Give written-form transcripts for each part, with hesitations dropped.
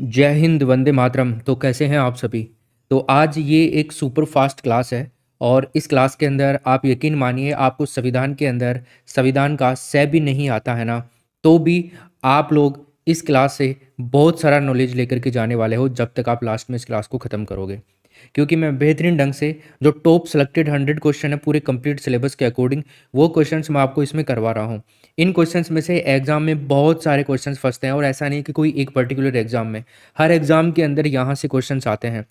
जय हिंद, वंदे मातरम। तो कैसे हैं आप सभी। तो आज ये एक सुपर फास्ट क्लास है और इस क्लास के अंदर आप यकीन मानिए, आपको संविधान के अंदर संविधान का से भी नहीं आता है ना, तो भी आप लोग इस क्लास से बहुत सारा नॉलेज लेकर के जाने वाले हो जब तक आप लास्ट में इस क्लास को ख़त्म करोगे। क्योंकि मैं बेहतरीन ढंग से जो टॉप सेलेक्टेड 100 क्वेश्चन है पूरे कंप्लीट सिलेबस के अकॉर्डिंग, वो क्वेश्चंस मैं आपको इसमें करवा रहा हूँ। इन क्वेश्चंस में से एग्जाम में बहुत सारे क्वेश्चंस फंसते हैं और ऐसा नहीं कि कोई एक पर्टिकुलर एग्जाम में, हर एग्जाम के अंदर यहाँ से क्वेश्चंस आते हैं।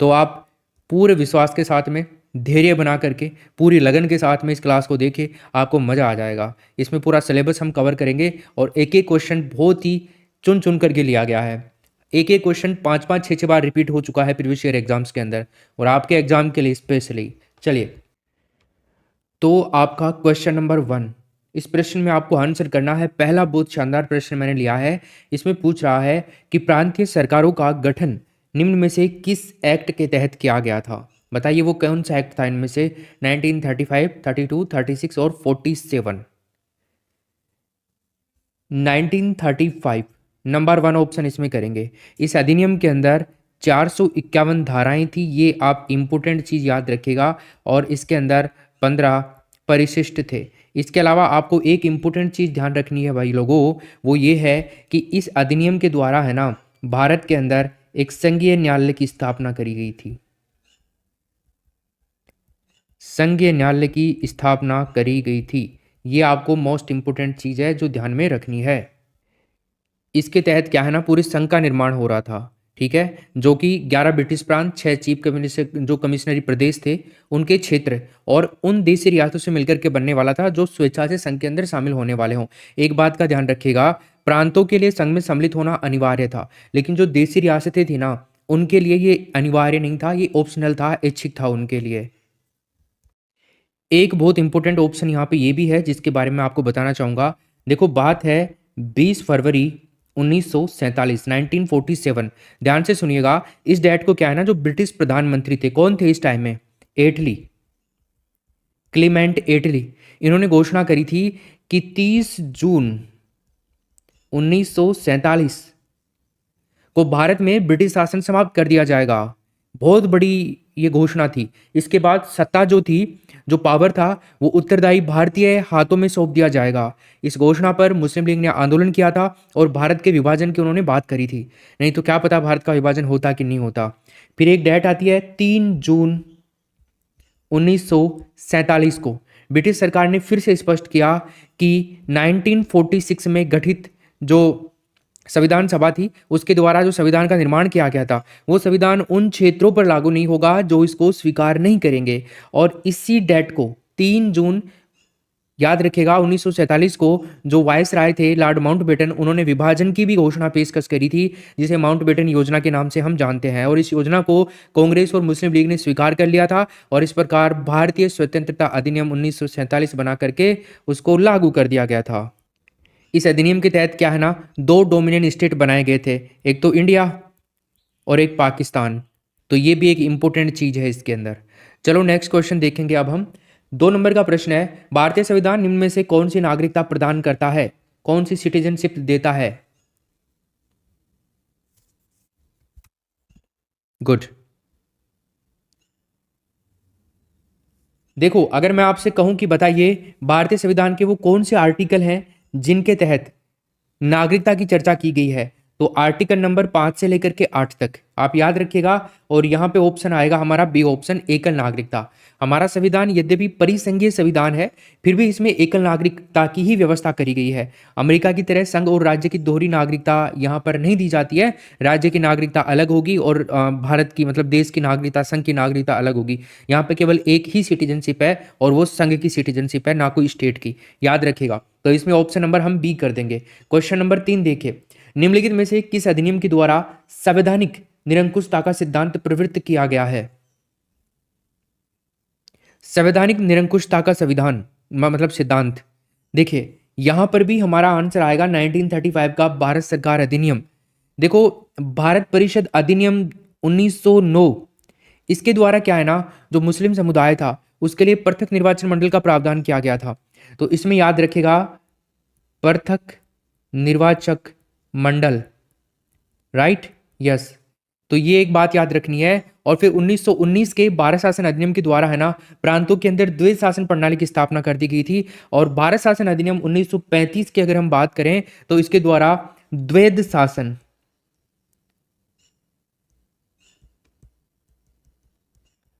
तो आप पूरे विश्वास के साथ में, धैर्य बना करके, पूरी लगन के साथ में इस क्लास को देखें, आपको मज़ा आ जाएगा। इसमें पूरा सिलेबस हम कवर करेंगे और एक एक क्वेश्चन बहुत ही चुन चुन करके लिया गया है। एक एक क्वेश्चन 5-5 6-6 बार रिपीट हो चुका है प्रीवियस ईयर एग्जाम्स के अंदर और आपके एग्जाम के लिए स्पेशली। चलिए, तो आपका क्वेश्चन नंबर 1, इस प्रश्न में आपको आंसर करना है। पहला बहुत शानदार प्रश्न मैंने लिया है। इसमें पूछ रहा है कि प्रांतीय सरकारों का गठन निम्न में से किस एक्ट के तहत किया गया था। बताइए वो कौन सा एक्ट था इनमें से। 1935, 32, 36 और 47। 1935 नंबर 1 ऑप्शन इसमें करेंगे। इस अधिनियम के अंदर 451 धाराएं थी, ये आप इम्पोर्टेंट चीज़ याद रखिएगा। और इसके अंदर 15 परिशिष्ट थे। इसके अलावा आपको एक इम्पोर्टेंट चीज़ ध्यान रखनी है भाई लोगों, वो ये है कि इस अधिनियम के द्वारा है ना, भारत के अंदर एक संघीय न्यायालय की स्थापना करी गई थी। संघीय न्यायालय की स्थापना करी गई थी। ये आपको मोस्ट इंपोर्टेंट चीज़ है जो ध्यान में रखनी है। इसके तहत क्या है ना, पूरे संघ का निर्माण हो रहा था, ठीक है, जो कि 11 ब्रिटिश प्रांत, 6 चीफ कमिश्नर जो कमिश्नरी प्रदेश थे उनके क्षेत्र और उन देशी रियासतों से मिलकर के बनने वाला था जो स्वेच्छा से संघ के अंदर शामिल होने वाले हों। एक बात का ध्यान रखिएगा, प्रांतों के लिए संघ में सम्मिलित होना अनिवार्य था, लेकिन जो देशी रियासतें थी ना, उनके लिए ये अनिवार्य नहीं था, ये ऑप्शनल था, ऐच्छिक था उनके लिए। एक बहुत इंपॉर्टेंट ऑप्शन यहाँ पे ये भी है जिसके बारे में आपको बताना चाहूँगा। देखो, बात है 20 फरवरी 1947, 1947। ध्यान से सुनिएगा। इस डेट को क्या है ना, जो ब्रिटिश प्रधानमंत्री थे, कौन थे इस टाइम में? एटली, क्लीमेंट एटली। इन्होंने घोषणा करी थी कि 30 जून 1947 को भारत में ब्रिटिश शासन समाप्त कर दिया जाएगा। बहुत बड़ी ये घोषणा थी। इसके बाद सत्ता जो थी, जो पावर था, वो उत्तरदायी भारतीय हाथों में सौंप दिया जाएगा। इस घोषणा पर मुस्लिम लीग ने आंदोलन किया था और भारत के विभाजन की उन्होंने बात करी थी। नहीं तो क्या पता भारत का विभाजन होता कि नहीं होता। फिर एक डेट आती है 3 जून 1947 को ब्रिटिश सरकार ने फिर से स्पष्ट किया कि 1946 में गठित जो संविधान सभा थी, उसके द्वारा जो संविधान का निर्माण किया गया था, वो संविधान उन क्षेत्रों पर लागू नहीं होगा जो इसको स्वीकार नहीं करेंगे। और इसी डेट को 3 जून याद रखेगा 1947 को जो वायस राय थे लॉर्ड माउंटबेटन, उन्होंने विभाजन की भी घोषणा पेशकश करी थी, जिसे माउंटबेटन योजना के नाम से हम जानते हैं। और इस योजना को कांग्रेस और मुस्लिम लीग ने स्वीकार कर लिया था और इस प्रकार भारतीय स्वतंत्रता अधिनियम 1947 बना करके उसको लागू कर दिया गया था। इस अधिनियम के तहत क्या है ना, 2 डोमिनियन स्टेट बनाए गए थे, एक तो इंडिया और एक पाकिस्तान। तो ये भी एक इंपॉर्टेंट चीज है इसके अंदर। चलो नेक्स्ट क्वेश्चन देखेंगे अब हम। 2 नंबर का प्रश्न है, भारतीय संविधान निम्न में से कौन सी नागरिकता प्रदान करता है, कौन सी सिटीजनशिप देता है? गुड। देखो, अगर मैं आपसे कहूं कि बताइए भारतीय संविधान के वो कौन से आर्टिकल हैं जिनके तहत नागरिकता की चर्चा की गई है, तो आर्टिकल नंबर 5 से लेकर के 8 तक आप याद रखिएगा। और यहाँ पे ऑप्शन आएगा हमारा बी ऑप्शन, एकल नागरिकता। हमारा संविधान यद्यपि परिसंघीय संविधान है, फिर भी इसमें एकल नागरिकता की ही व्यवस्था करी गई है। अमेरिका की तरह संघ और राज्य की दोहरी नागरिकता यहाँ पर नहीं दी जाती है। राज्य की नागरिकता अलग होगी और भारत की मतलब देश की नागरिकता, संघ की नागरिकता अलग होगी। यहाँ पे केवल एक ही सिटीजनशिप है और वो संघ की सिटीजनशिप है, ना कोई स्टेट की। याद रखिएगा। तो इसमें ऑप्शन नंबर हम बी कर देंगे। क्वेश्चन नंबर 3 देखिए, निम्नलिखित में से किस अधिनियम के द्वारा संवैधानिक निरंकुशता का सिद्धांत प्रवृत्त किया गया है? संवैधानिक निरंकुशता का संविधान मतलब सिद्धांत। देखिए, यहां पर भी हमारा आंसर आएगा 1935 का भारत सरकार अधिनियम। देखो, भारत परिषद अधिनियम 1909, इसके द्वारा क्या है ना, जो मुस्लिम समुदाय था उसके लिए पृथक निर्वाचन मंडल का प्रावधान किया गया था। तो इसमें याद रखेगा पृथक निर्वाचक मंडल, राइट। यस। तो ये एक बात याद रखनी है। और फिर 1919 के भारत शासन अधिनियम के द्वारा है ना प्रांतों के अंदर द्वैध शासन प्रणाली की स्थापना कर दी गई थी। और भारत शासन अधिनियम 1935 की अगर हम बात करें तो इसके द्वारा द्वैध शासन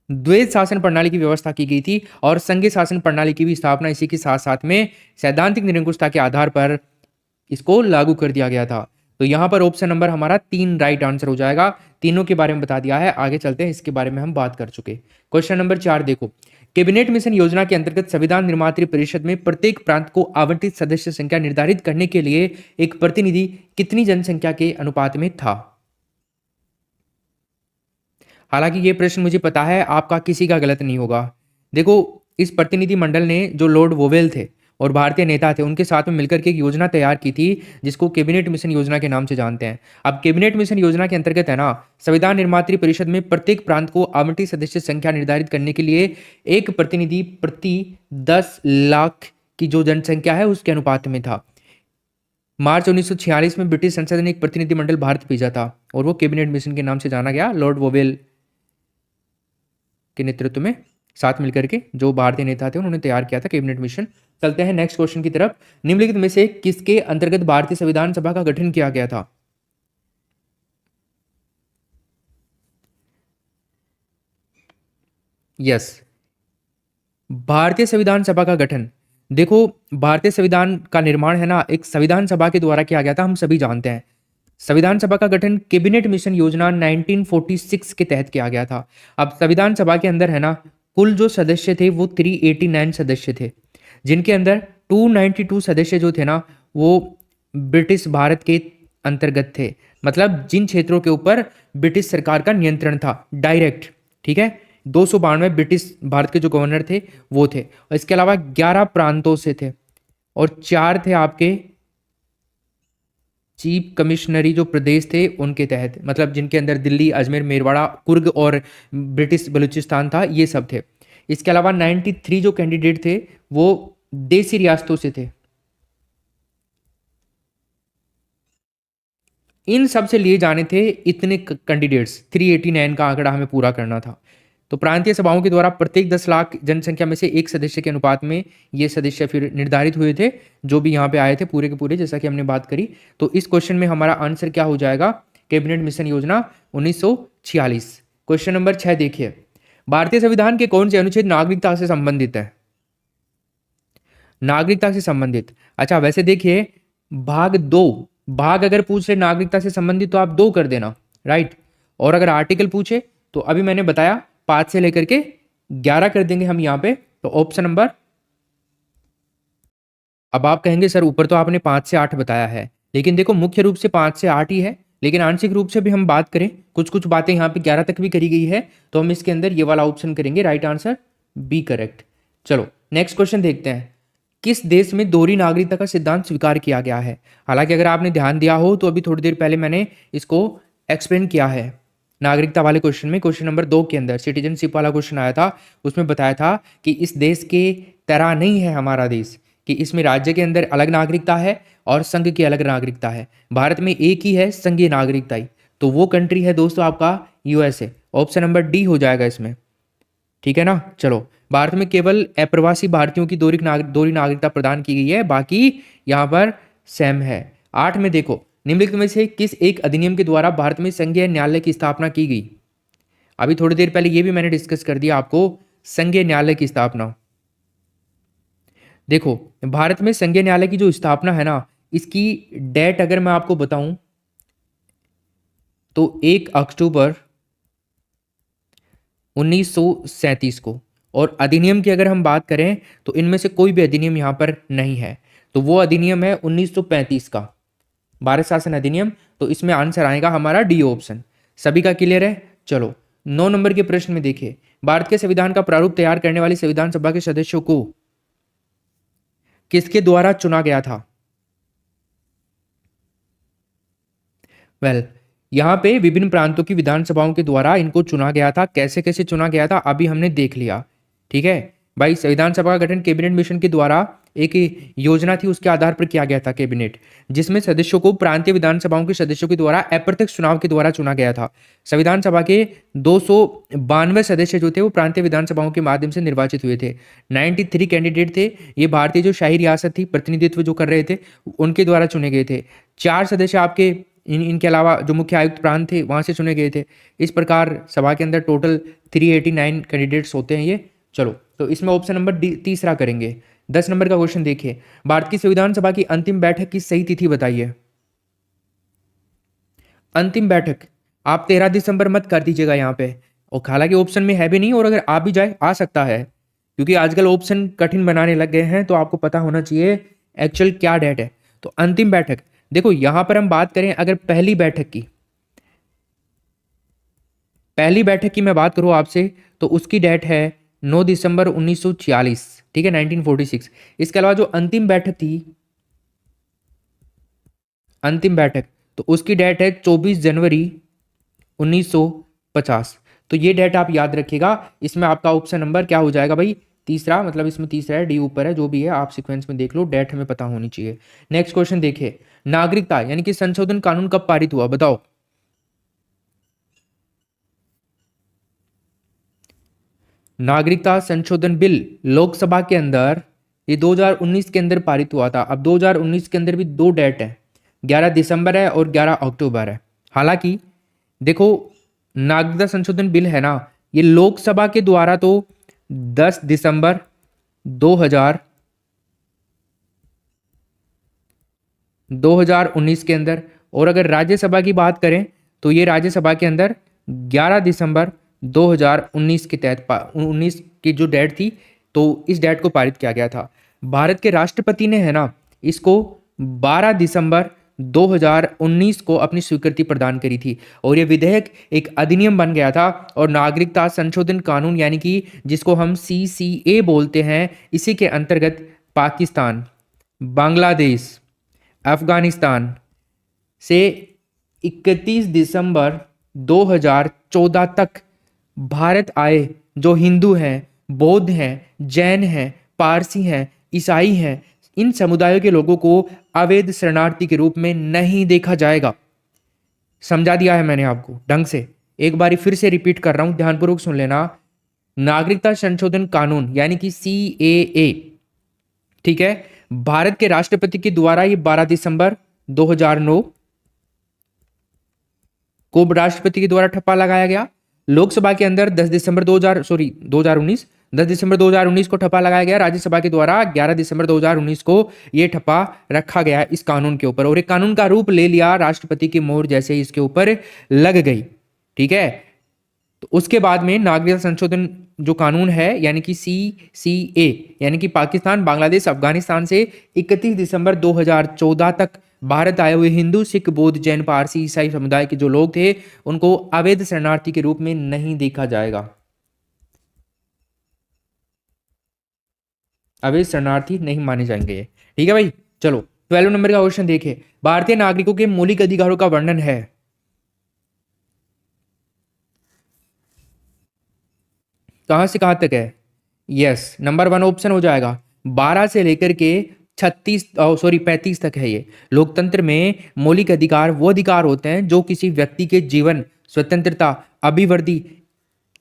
द्वैध शासन प्रणाली की व्यवस्था की गई थी और संघीय शासन प्रणाली की भी स्थापना इसी के साथ साथ में सैद्धांतिक निरंकुशता के आधार पर इसको लागू कर दिया गया था। तो यहां पर ऑप्शन नंबर हमारा 3 राइट आंसर हो जाएगा। तीनों के बारे में बता दिया है, आगे चलते हैं, इसके बारे में हम बात कर चुके। क्वेश्चन नंबर 4 देखो, कैबिनेट मिशन योजना के अंतर्गत संविधान निर्मात्री परिषद में प्रत्येक प्रांत को आवंटित सदस्य संख्या निर्धारित करने के लिए एक प्रतिनिधि कितनी जनसंख्या के अनुपात में था। हालांकि ये प्रश्न मुझे पता है आपका किसी का गलत नहीं होगा। देखो, इस प्रतिनिधि मंडल ने जो लॉर्ड वोवेल थे और भारतीय नेता थे उनके साथ में मिलकर के एक योजना तैयार की थी जिसको कैबिनेट मिशन योजना के नाम से जानते हैं। अब कैबिनेट मिशन योजना के अंतर्गत है ना संविधान निर्मात्री परिषद में प्रत्येक प्रांत को आवंटित सदस्य संख्या निर्धारित करने के लिए एक प्रतिनिधि प्रति 10 लाख की जो जनसंख्या है उसके अनुपात में था। मार्च 1946 में ब्रिटिश संसद ने एक प्रतिनिधिमंडल भारत भेजा था और वो कैबिनेट मिशन के नाम से जाना गया। लॉर्ड वोवेल के नेतृत्व में साथ मिलकर के जो भारतीय नेता थे उन्होंने तैयार किया था कैबिनेट मिशन। चलते हैं नेक्स्ट क्वेश्चन की तरफ। निम्नलिखित में से किसके अंतर्गत भारतीय संविधान सभा का गठन किया गया था। यस, भारतीय संविधान सभा का गठन। देखो, भारतीय संविधान का निर्माण है ना एक संविधान सभा के द्वारा किया गया था, हम सभी जानते हैं। संविधान सभा का गठन कैबिनेट मिशन योजना 1946 के तहत किया गया था। अब संविधान सभा के अंदर है ना कुल जो सदस्य थे वो 389 सदस्य थे, जिनके अंदर 292 सदस्य जो थे ना वो ब्रिटिश भारत के अंतर्गत थे। मतलब जिन क्षेत्रों के ऊपर ब्रिटिश सरकार का नियंत्रण था डायरेक्ट, ठीक है। 292 ब्रिटिश भारत के जो गवर्नर थे वो थे, और इसके अलावा 11 प्रांतों से थे और 4 थे आपके चीफ कमिश्नरी जो प्रदेश थे उनके तहत, मतलब जिनके अंदर दिल्ली, अजमेर, मेरवाड़ा, कुर्ग और ब्रिटिश बलूचिस्तान था, ये सब थे। इसके अलावा 93 जो कैंडिडेट थे वो देसी रियासतों से थे। इन सब से लिए जाने थे इतने कैंडिडेट्स, 389 का आंकड़ा हमें पूरा करना था। तो प्रांतीय सभाओं के द्वारा प्रत्येक 10 लाख जनसंख्या में से एक सदस्य के अनुपात में ये सदस्य फिर निर्धारित हुए थे जो भी यहाँ पे आए थे पूरे के पूरे, जैसा कि हमने बात करी। तो इस क्वेश्चन में हमारा आंसर क्या हो जाएगा, कैबिनेट मिशन योजना 1946। क्वेश्चन नंबर 6 देखिए, भारतीय संविधान के कौन से अनुच्छेद नागरिकता से संबंधित है। नागरिकता से संबंधित, अच्छा वैसे देखिए भाग 2, भाग अगर पूछ रहे नागरिकता से संबंधित तो आप 2 कर देना, राइट। और अगर आर्टिकल पूछे तो अभी मैंने बताया 5 से लेकर के 11 कर देंगे हम यहाँ पे। तो ऑप्शन नंबर, अब आप कहेंगे सर ऊपर तो आपने 5 से 8 बताया है, लेकिन देखो मुख्य रूप से 5 से 8 ही है, लेकिन आंशिक रूप से भी हम बात करें कुछ कुछ बातें यहाँ पे 11 तक भी करी गई है, तो हम इसके अंदर ये वाला ऑप्शन करेंगे, राइट आंसर बी करेक्ट। चलो नेक्स्ट क्वेश्चन देखते हैं, किस देश में दोहरी नागरिकता का सिद्धांत स्वीकार किया गया है। हालांकि अगर आपने ध्यान दिया हो तो अभी थोड़ी देर पहले मैंने इसको एक्सप्लेन किया है नागरिकता वाले क्वेश्चन में। क्वेश्चन नंबर 2 के अंदर सिटीजनशिप वाला क्वेश्चन आया था, उसमें बताया था कि इस देश के तरह नहीं है हमारा देश, कि इसमें राज्य के अंदर अलग नागरिकता है और संघ की अलग नागरिकता है। भारत में एक ही है संघीय नागरिकता ही, तो वो कंट्री है दोस्तों आपका यूएसए। ऑप्शन नंबर डी हो जाएगा इसमें, ठीक है ना। चलो, भारत में केवल अप्रवासी भारतीयों की दोहरी नागरिकता प्रदान की गई है, बाकी यहाँ पर सेम है। 8 में देखो, निम्नलिखित में से किस एक अधिनियम के द्वारा भारत में संघीय न्यायालय की स्थापना की गई। अभी थोड़ी देर पहले ये भी मैंने डिस्कस कर दिया आपको, संघीय न्यायालय की स्थापना। देखो, भारत में संघीय न्यायालय की जो स्थापना है ना, इसकी डेट अगर मैं आपको बताऊं तो 1 अक्टूबर 1937 को। और अधिनियम की अगर हम बात करें तो इनमें से कोई भी अधिनियम यहां पर नहीं है, तो वो अधिनियम है 1935 का भारत शासन अधिनियम। तो इसमें आंसर आएगा हमारा डी ऑप्शन। सभी का क्लियर है। चलो 9 नंबर के प्रश्न में देखिए, भारत के संविधान का प्रारूप तैयार करने वाली संविधान सभा के सदस्यों को किसके द्वारा चुना गया था। यहां पे विभिन्न प्रांतों की विधानसभाओं के द्वारा इनको चुना गया था। कैसे कैसे चुना गया था अभी हमने देख लिया, ठीक है भाई। संविधान सभा का गठन कैबिनेट मिशन के द्वारा एक योजना थी, उसके आधार पर किया गया था कैबिनेट, जिसमें सदस्यों को प्रांतीय विधानसभाओं के सदस्यों के द्वारा अप्रत्यक्ष चुनाव के द्वारा चुना गया था। संविधान सभा के 292 सदस्य जो थे वो प्रांतीय विधानसभाओं के माध्यम से निर्वाचित हुए थे। 93 कैंडिडेट थे, ये भारतीय जो शाही रियासत थी, प्रतिनिधित्व जो कर रहे थे, उनके द्वारा चुने गए थे। 4 सदस्य आपके इनके अलावा जो मुख्य आयुक्त प्रांत थे वहां से चुने गए थे। इस प्रकार सभा के अंदर टोटल 389 कैंडिडेट्स होते हैं ये। चलो, तो इसमें ऑप्शन नंबर तीसरा करेंगे। 10 नंबर का क्वेश्चन देखिए, भारत की संविधान सभा की अंतिम बैठक की सही तिथि बताइए। अंतिम बैठक आप 13 दिसंबर मत कर दीजिएगा यहाँ पे, और हालांकि ऑप्शन में है भी नहीं, और अगर आ भी जाए आ सकता है, क्योंकि आजकल ऑप्शन कठिन बनाने लग गए हैं, तो आपको पता होना चाहिए एक्चुअल क्या डेट है। तो अंतिम बैठक देखो, यहां पर हम बात करें अगर पहली बैठक की मैं बात करूं आपसे, तो उसकी डेट है 9 दिसंबर 1946, ठीक है, 1946। इसके अलावा जो अंतिम बैठक थी, अंतिम बैठक, तो उसकी डेट है 24 जनवरी 1950। तो ये डेट आप याद रखिएगा। इसमें आपका ऑप्शन नंबर क्या हो जाएगा भाई, तीसरा, मतलब इसमें तीसरा है, डी ऊपर है, जो भी है आप सीक्वेंस में देख लो, डेट हमें पता होनी चाहिए। नेक्स्ट क्वेश्चन देखिए, नागरिकता यानी कि संशोधन कानून कब पारित हुआ, बताओ। नागरिकता संशोधन बिल लोकसभा के अंदर ये 2019 के अंदर पारित हुआ था। अब 2019 के अंदर भी दो डेट है, 11 दिसंबर है और 11 अक्टूबर है। हालांकि देखो, नागरिकता संशोधन बिल है ना, ये लोकसभा के द्वारा तो 10 दिसंबर 2019 के अंदर, और अगर राज्यसभा की बात करें तो ये राज्यसभा के अंदर 11 दिसंबर 2019 के तहत 19 की जो डेट थी, तो इस डेट को पारित किया गया था। भारत के राष्ट्रपति ने है ना इसको 12 दिसंबर 2019 को अपनी स्वीकृति प्रदान करी थी, और ये विधेयक एक अधिनियम बन गया था। और नागरिकता संशोधन कानून यानी कि जिसको हम CCA बोलते हैं, इसी के अंतर्गत पाकिस्तान, बांग्लादेश, अफगानिस्तान से 31 दिसंबर 2014 तक भारत आए जो हिंदू हैं, बौद्ध हैं, जैन हैं, पारसी हैं, ईसाई हैं, इन समुदायों के लोगों को अवैध शरणार्थी के रूप में नहीं देखा जाएगा। समझा दिया है मैंने आपको ढंग से, एक बारी फिर से रिपीट कर रहा हूं, ध्यानपूर्वक सुन लेना। नागरिकता संशोधन कानून यानी कि CAA, ठीक है, भारत के राष्ट्रपति के द्वारा ये 12 दिसंबर 2009 को राष्ट्रपति के द्वारा ठप्पा लगाया गया। लोकसभा के अंदर 10 दिसंबर 2019 10 दिसंबर 2019 को ठप्पा लगाया गया। राज्यसभा के द्वारा 11 दिसंबर 2019 को यह ठप्पा रखा गया इस कानून के ऊपर, और एक कानून का रूप ले लिया राष्ट्रपति की मोहर जैसे ही इसके ऊपर लग गई, ठीक है। तो उसके बाद में नागरिकता संशोधन जो कानून है यानी कि CCA यानी कि पाकिस्तान, बांग्लादेश, अफगानिस्तान से 31 दिसंबर 2014 तक भारत आए हुए हिंदू, सिख, बौद्ध, जैन, पारसी, ईसाई समुदाय के जो लोग थे उनको अवैध शरणार्थी के रूप में नहीं देखा जाएगा, अवैध शरणार्थी नहीं माने जाएंगे, ठीक है भाई। चलो 12 नंबर का क्वेश्चन देखिए, भारतीय नागरिकों के मौलिक अधिकारों का वर्णन है। कहां से कहां तक है? यस, नंबर 1 ऑप्शन हो जाएगा। 12 से लेकर के 35 तक है। ये लोकतंत्र में मौलिक अधिकार वो अधिकार होते हैं जो किसी व्यक्ति के जीवन, स्वतंत्रता, अभिवृद्धि,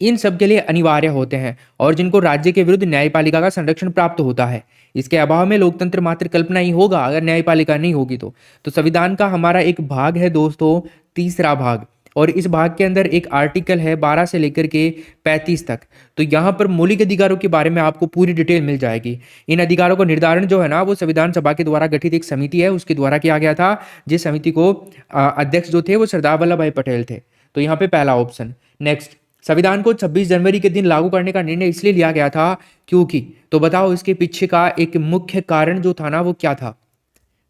इन सब के लिए अनिवार्य होते हैं और जिनको राज्य के विरुद्ध न्यायपालिका का संरक्षण प्राप्त होता है। इसके अभाव में लोकतंत्र मात्र कल्पना ही होगा अगर न्यायपालिका नहीं होगी तो संविधान का हमारा एक भाग है दोस्तों, तीसरा भाग, और इस भाग के अंदर एक आर्टिकल है 12 से लेकर के 35 तक। तो यहाँ पर मौलिक अधिकारों के बारे में आपको पूरी डिटेल मिल जाएगी। इन अधिकारों का निर्धारण जो है ना वो संविधान सभा के द्वारा गठित एक समिति है उसके द्वारा किया गया था, जिस समिति को अध्यक्ष जो थे वो सरदार वल्लभ भाई पटेल थे। तो यहाँ पे पहला ऑप्शन। नेक्स्ट, संविधान को 26 जनवरी के दिन लागू करने का निर्णय इसलिए लिया गया था क्योंकि, तो बताओ इसके पीछे का एक मुख्य कारण जो था ना वो क्या था?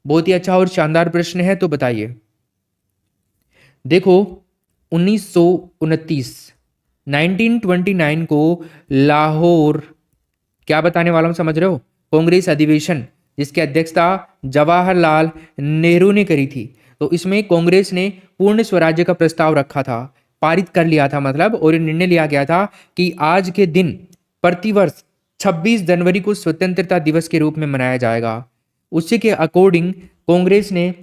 बहुत ही अच्छा और शानदार प्रश्न है, तो बताइए। देखो 1929 को लाहौर, क्या बताने वाला हूं समझ रहे हो, कांग्रेस अधिवेशन जिसकी अध्यक्षता जवाहरलाल नेहरू ने करी थी। तो इसमें कांग्रेस ने पूर्ण स्वराज्य का प्रस्ताव रखा था, पारित कर लिया था मतलब, और निर्णय लिया गया था कि आज के दिन प्रतिवर्ष 26 जनवरी को स्वतंत्रता दिवस के रूप में मनाया जाएगा। उसी के अकॉर्डिंग कांग्रेस ने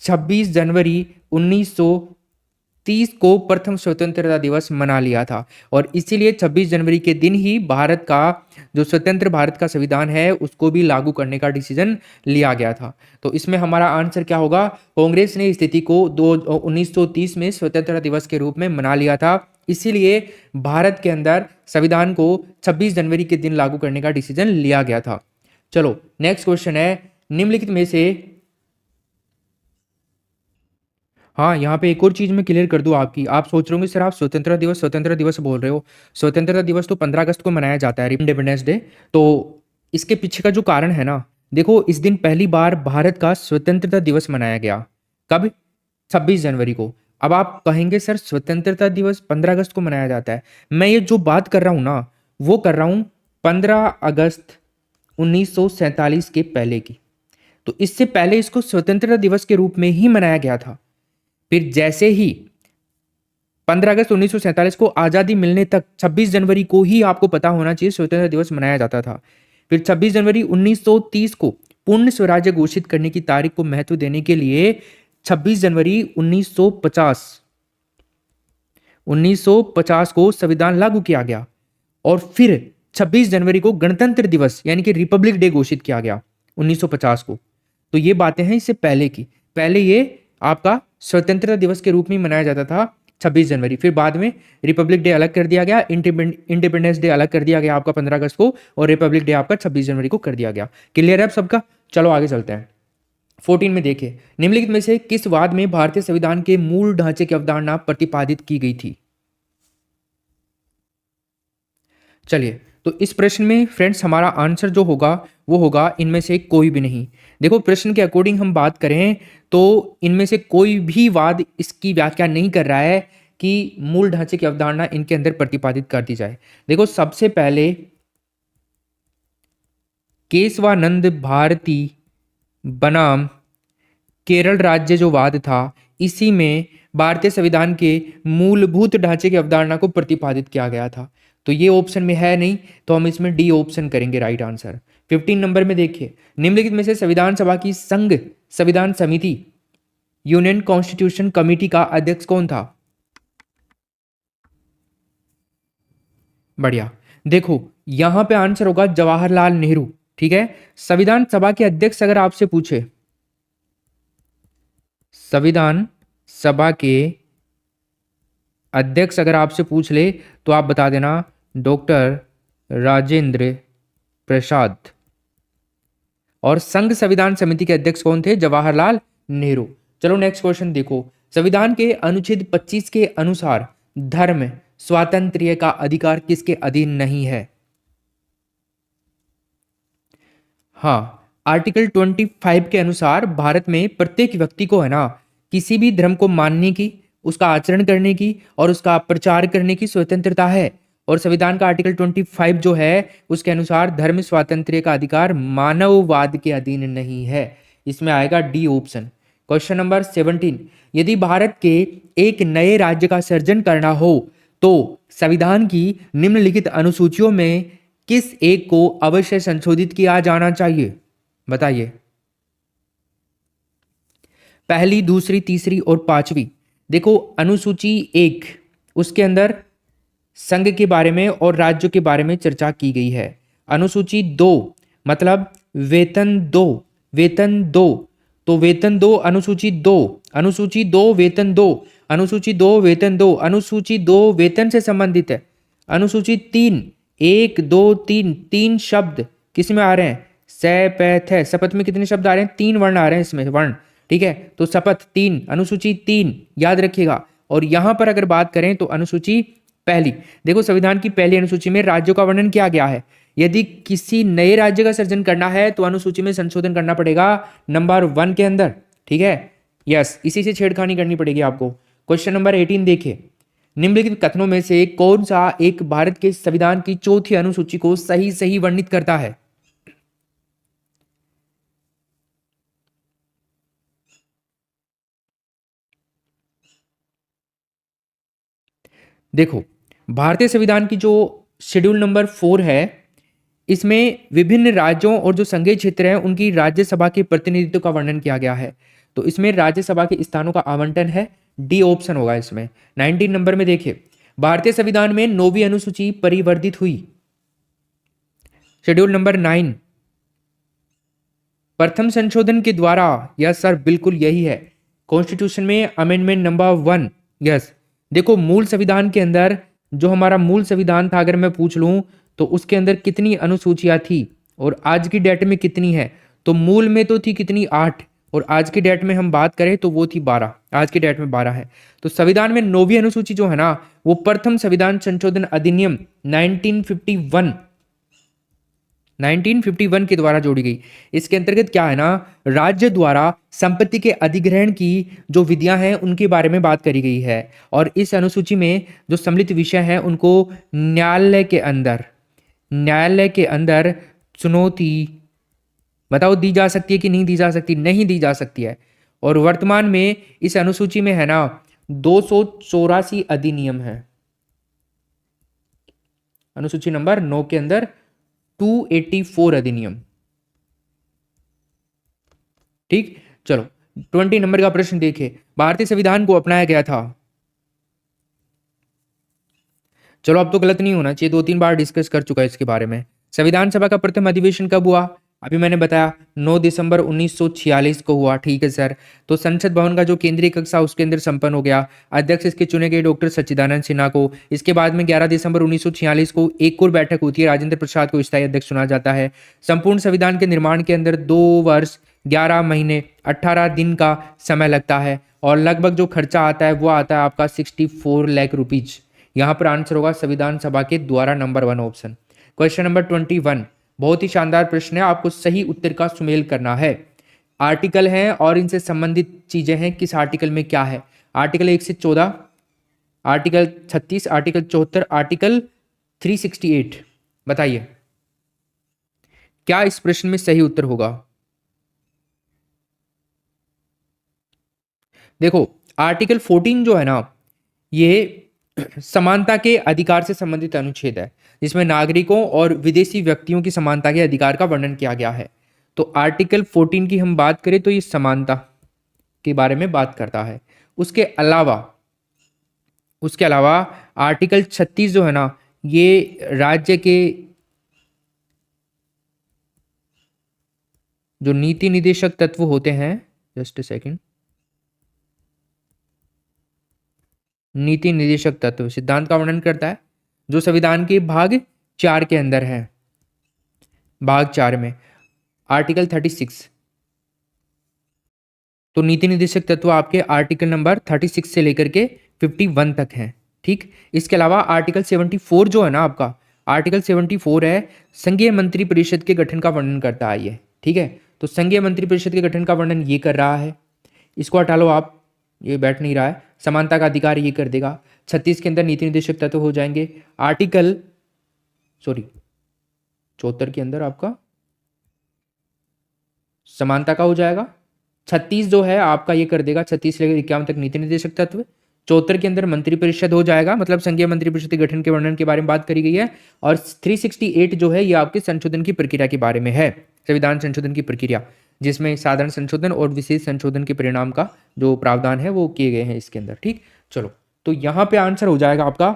26 जनवरी 1930 को प्रथम स्वतंत्रता दिवस मना लिया था और इसीलिए 26 जनवरी के दिन ही भारत का जो स्वतंत्र भारत का संविधान है उसको भी लागू करने का डिसीजन लिया गया था। तो इसमें हमारा आंसर क्या होगा? कांग्रेस ने स्थिति को 1930 में स्वतंत्रता दिवस के रूप में मना लिया था, इसीलिए भारत के अंदर संविधान को 26 जनवरी के दिन लागू करने का डिसीजन लिया गया था। चलो नेक्स्ट क्वेश्चन है, निम्नलिखित में से, हाँ यहाँ पे एक और चीज मैं क्लियर कर दूं आपकी, आप सोच रहे होंगे सर आप स्वतंत्रता दिवस बोल रहे हो, स्वतंत्रता दिवस तो 15 अगस्त को मनाया जाता है, इंडिपेंडेंस डे। तो इसके पीछे का जो कारण है ना, देखो इस दिन पहली बार भारत का स्वतंत्रता दिवस मनाया गया। कब? 26 जनवरी को। अब आप कहेंगे सर स्वतंत्रता दिवस 15 अगस्त को मनाया जाता है, मैं ये जो बात कर रहा हूं ना वो कर रहा हूं 15 अगस्त 1947 के पहले की। तो इससे पहले इसको स्वतंत्रता दिवस के रूप में ही मनाया गया था। फिर जैसे ही 15 अगस्त 1947 को आजादी मिलने तक 26 जनवरी को ही आपको पता होना चाहिए स्वतंत्रता दिवस मनाया जाता था। फिर 26 जनवरी 1930 को पूर्ण स्वराज्य घोषित करने की तारीख को महत्व देने के लिए 26 जनवरी 1950 को संविधान लागू किया गया और फिर 26 जनवरी को गणतंत्र दिवस यानी कि रिपब्लिक डे घोषित किया गया 1950 को। तो ये बातें हैं इससे पहले की। पहले ये आपका स्वतंत्रता दिवस के रूप में मनाया जाता था 26 जनवरी, फिर बाद में रिपब्लिक डे अलग कर दिया गया, इंडिपेंडेंस डे अलग कर दिया गया आपका 15 अगस्त को और रिपब्लिक डे आपका 26 जनवरी को कर दिया गया। क्लियर है अब सबका? चलो आगे चलते हैं। 14 में देखिए, निम्नलिखित में से किस वाद में भारतीय संविधान के मूल ढांचे की अवधारणा प्रतिपादित की गई थी? चलिए तो इस प्रश्न में फ्रेंड्स हमारा आंसर जो होगा वो होगा इनमें से कोई भी नहीं। देखो प्रश्न के अकॉर्डिंग हम बात करें तो इनमें से कोई भी वाद इसकी व्याख्या नहीं कर रहा है कि मूल ढांचे की अवधारणा इनके अंदर प्रतिपादित कर दी जाए। देखो सबसे पहले केशवानंद भारती बनाम केरल राज्य जो वाद था, इसी में भारतीय संविधान के मूलभूत ढांचे की अवधारणा को प्रतिपादित किया गया था। तो ये ऑप्शन में है नहीं, तो हम इसमें डी ऑप्शन करेंगे राइट आंसर। 15 नंबर में देखिए, निम्नलिखित में से संविधान सभा की संघ संविधान समिति यूनियन कॉन्स्टिट्यूशन कमेटी का अध्यक्ष कौन था? बढ़िया, देखो यहां पे आंसर होगा जवाहरलाल नेहरू। ठीक है, संविधान सभा के अध्यक्ष अगर आपसे पूछे, संविधान सभा के अध्यक्ष अगर आपसे पूछ ले तो आप बता देना डॉक्टर राजेंद्र प्रसाद। और संघ संविधान समिति के अध्यक्ष कौन थे? जवाहरलाल नेहरू। चलो नेक्स्ट क्वेश्चन देखो, संविधान के अनुच्छेद 25 के अनुसार धर्म स्वातंत्र्य का अधिकार किसके अधीन नहीं है? हाँ, आर्टिकल 25 के अनुसार भारत में प्रत्येक व्यक्ति को है ना किसी भी धर्म को मानने की, उसका आचरण करने की और उसका प्रचार करने की स्वतंत्रता है। और संविधान का आर्टिकल 25 जो है उसके अनुसार धर्म स्वातंत्र्य का अधिकार मानववाद के अधीन नहीं है। इसमें आएगा डी ऑप्शन। क्वेश्चन नंबर 17, यदि भारत के एक नए राज्य का सृजन करना हो तो संविधान की निम्नलिखित अनुसूचियों में किस एक को अवश्य संशोधित किया जाना चाहिए? बताइए। पहली, दूसरी, तीसरी और पांचवी। देखो अनुसूची 1 उसके अंदर संघ के बारे में और राज्यों के बारे में चर्चा की गई है। अनुसूची 2 मतलब वेतन 2, वेतन 2, तो वेतन 2 अनुसूची 2, अनुसूची 2 वेतन 2, अनुसूची 2 वेतन 2, अनुसूची 2 वेतन से संबंधित है। अनुसूची 3 1 2 3 3 शब्द किस में आ रहे हैं? शपथ है। शपथ में कितने शब्द आ रहे हैं? 3 वर्ण आ रहे हैं इसमें वर्ण। ठीक है, तो शपथ 3, अनुसूची 3 याद रखिएगा। और यहां पर अगर बात करें तो अनुसूची पहली, देखो संविधान की पहली अनुसूची में राज्यों का वर्णन किया गया है। यदि किसी नए राज्य का सृजन करना है तो अनुसूची में संशोधन करना पड़ेगा नंबर 1 के अंदर। ठीक है, यस, इसी से छेड़खानी करनी पड़ेगी आपको। क्वेश्चन नंबर 18 देखिए, निम्नलिखित कथनों में से कौन सा एक भारत के संविधान की चौथी अनुसूची को सही सही वर्णित करता है? देखो भारतीय संविधान की जो शेड्यूल नंबर 4 है इसमें विभिन्न राज्यों और जो संघीय क्षेत्र हैं उनकी राज्यसभा के प्रतिनिधित्व का वर्णन किया गया है। तो इसमें राज्यसभा के स्थानों का आवंटन है, डी ऑप्शन होगा इसमें। 19 नंबर में देखिए, भारतीय संविधान में 9वीं अनुसूची परिवर्धित हुई। शेड्यूल नंबर 9 प्रथम संशोधन के द्वारा। यस सर, बिल्कुल यही है। कॉन्स्टिट्यूशन में अमेंडमेंट नंबर 1। यस, देखो मूल संविधान के अंदर, जो हमारा मूल संविधान था, अगर मैं पूछ लूं तो उसके अंदर कितनी अनुसूचियां थी और आज की डेट में कितनी है? तो मूल में तो थी कितनी, 8, और आज की डेट में हम बात करें तो वो थी 12। आज की डेट में 12 है। तो संविधान में 9वीं अनुसूची जो है ना, वो प्रथम संविधान संशोधन अधिनियम 1951 के द्वारा जोड़ी गई। इसके अंतर्गत क्या है ना, राज्य द्वारा संपत्ति के अधिग्रहण की जो विधियां हैं उनके बारे में बात करी गई है। और इस अनुसूची में जो सम्मिलित विषय हैं उनको न्यायालय के अंदर चुनौती, बताओ, दी जा सकती है कि नहीं दी जा सकती? नहीं दी जा सकती है। और वर्तमान में इस अनुसूची में है ना 284 अधिनियम है। अनुसूची नंबर 9 के अंदर 284 अधिनियम। ठीक, चलो 20 नंबर का प्रश्न देखिए, भारतीय संविधान को अपनाया गया था। चलो अब तो गलत नहीं होना चाहिए, 2-3 बार डिस्कस कर चुका है इसके बारे में। संविधान सभा का प्रथम अधिवेशन कब हुआ? अभी मैंने बताया 9 दिसंबर 1946 को हुआ। ठीक है सर। तो संसद भवन का जो केंद्रीय कक्ष था उसके अंदर संपन्न हो गया। अध्यक्ष इसके चुने गए डॉक्टर सच्चिदानंद सिन्हा को। इसके बाद में 11 दिसंबर 1946 को एक और बैठक होती है, राजेंद्र प्रसाद को स्थायी अध्यक्ष चुना जाता है। संपूर्ण संविधान के निर्माण के अंदर 2 वर्ष 11 महीने 18 दिन का समय लगता है और लगभग जो खर्चा आता है वो आता है आपका 64 लाख रुपीज। यहां पर आंसर होगा संविधान सभा के द्वारा, नंबर 1 ऑप्शन। क्वेश्चन नंबर 21, बहुत ही शानदार प्रश्न है, आपको सही उत्तर का सुमेल करना है। आर्टिकल हैं और इनसे संबंधित चीजें हैं, किस आर्टिकल में क्या है। आर्टिकल 1 से 14, आर्टिकल 36, आर्टिकल 74, आर्टिकल 368। बताइए क्या इस प्रश्न में सही उत्तर होगा। देखो आर्टिकल 14 जो है ना, ये समानता के अधिकार से संबंधित अनुच्छेद है, जिसमें नागरिकों और विदेशी व्यक्तियों की समानता के अधिकार का वर्णन किया गया है। तो आर्टिकल 14 की हम बात करें तो ये समानता के बारे में बात करता है। उसके अलावा आर्टिकल 36 जो है ना, ये राज्य के जो नीति निदेशक तत्व होते हैं, जस्ट ए सेकेंड, नीति निदेशक तत्व सिद्धांत का वर्णन करता है, जो संविधान के भाग 4 के अंदर है। भाग 4 में आर्टिकल 36। तो नीति निदेशक तत्व आपके आर्टिकल नंबर 36 से लेकर के 51 तक हैं। ठीक, इसके अलावा आर्टिकल 74 जो है ना आपका, आर्टिकल 74 है संघीय मंत्री परिषद के गठन का वर्णन करता है ये। ठीक है, तो संघीय मंत्री परिषद के गठन का वर्णन ये कर रहा है। इसको हटा लो आप, ये बैठ नहीं रहा है। समानता का अधिकार ये कर देगा। 36 के अंदर नीति निदेशक तत्व हो जाएंगे। आर्टिकल 74 के अंदर आपका समानता का हो जाएगा। 36 जो है आपका ये कर देगा 36 से लेकर 51 तक नीति निदेशक तत्व। 74 के अंदर मंत्री परिषद हो जाएगा, मतलब संघीय मंत्री परिषद के गठन के वर्णन के बारे में बात करी गई है। और 368 जो है ये आपके संशोधन की प्रक्रिया के बारे में है, संविधान संशोधन की प्रक्रिया, जिसमें साधारण संशोधन और विशेष संशोधन के परिणाम का जो प्रावधान है वो किए गए हैं इसके अंदर। ठीक, चलो तो यहाँ पे आंसर हो जाएगा आपका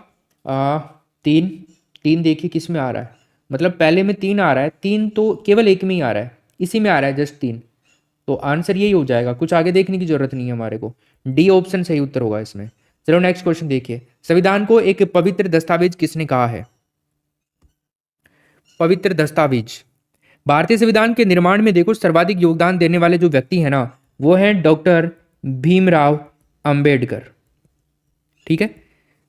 3। देखिए किस में आ रहा है, मतलब पहले में 3 आ रहा है, 3 तो केवल एक में ही आ रहा है, इसी में आ रहा है जस्ट 3। तो आंसर यही हो जाएगा, कुछ आगे देखने की जरूरत नहीं है हमारे को। डी ऑप्शन सही उत्तर होगा इसमें। चलो नेक्स्ट क्वेश्चन देखिए, संविधान को एक पवित्र दस्तावेज किसने कहा है? पवित्र दस्तावेज, भारतीय संविधान के निर्माण में देखो सर्वाधिक योगदान देने वाले जो व्यक्ति है ना, वो है डॉक्टर भीमराव अंबेडकर। ठीक है,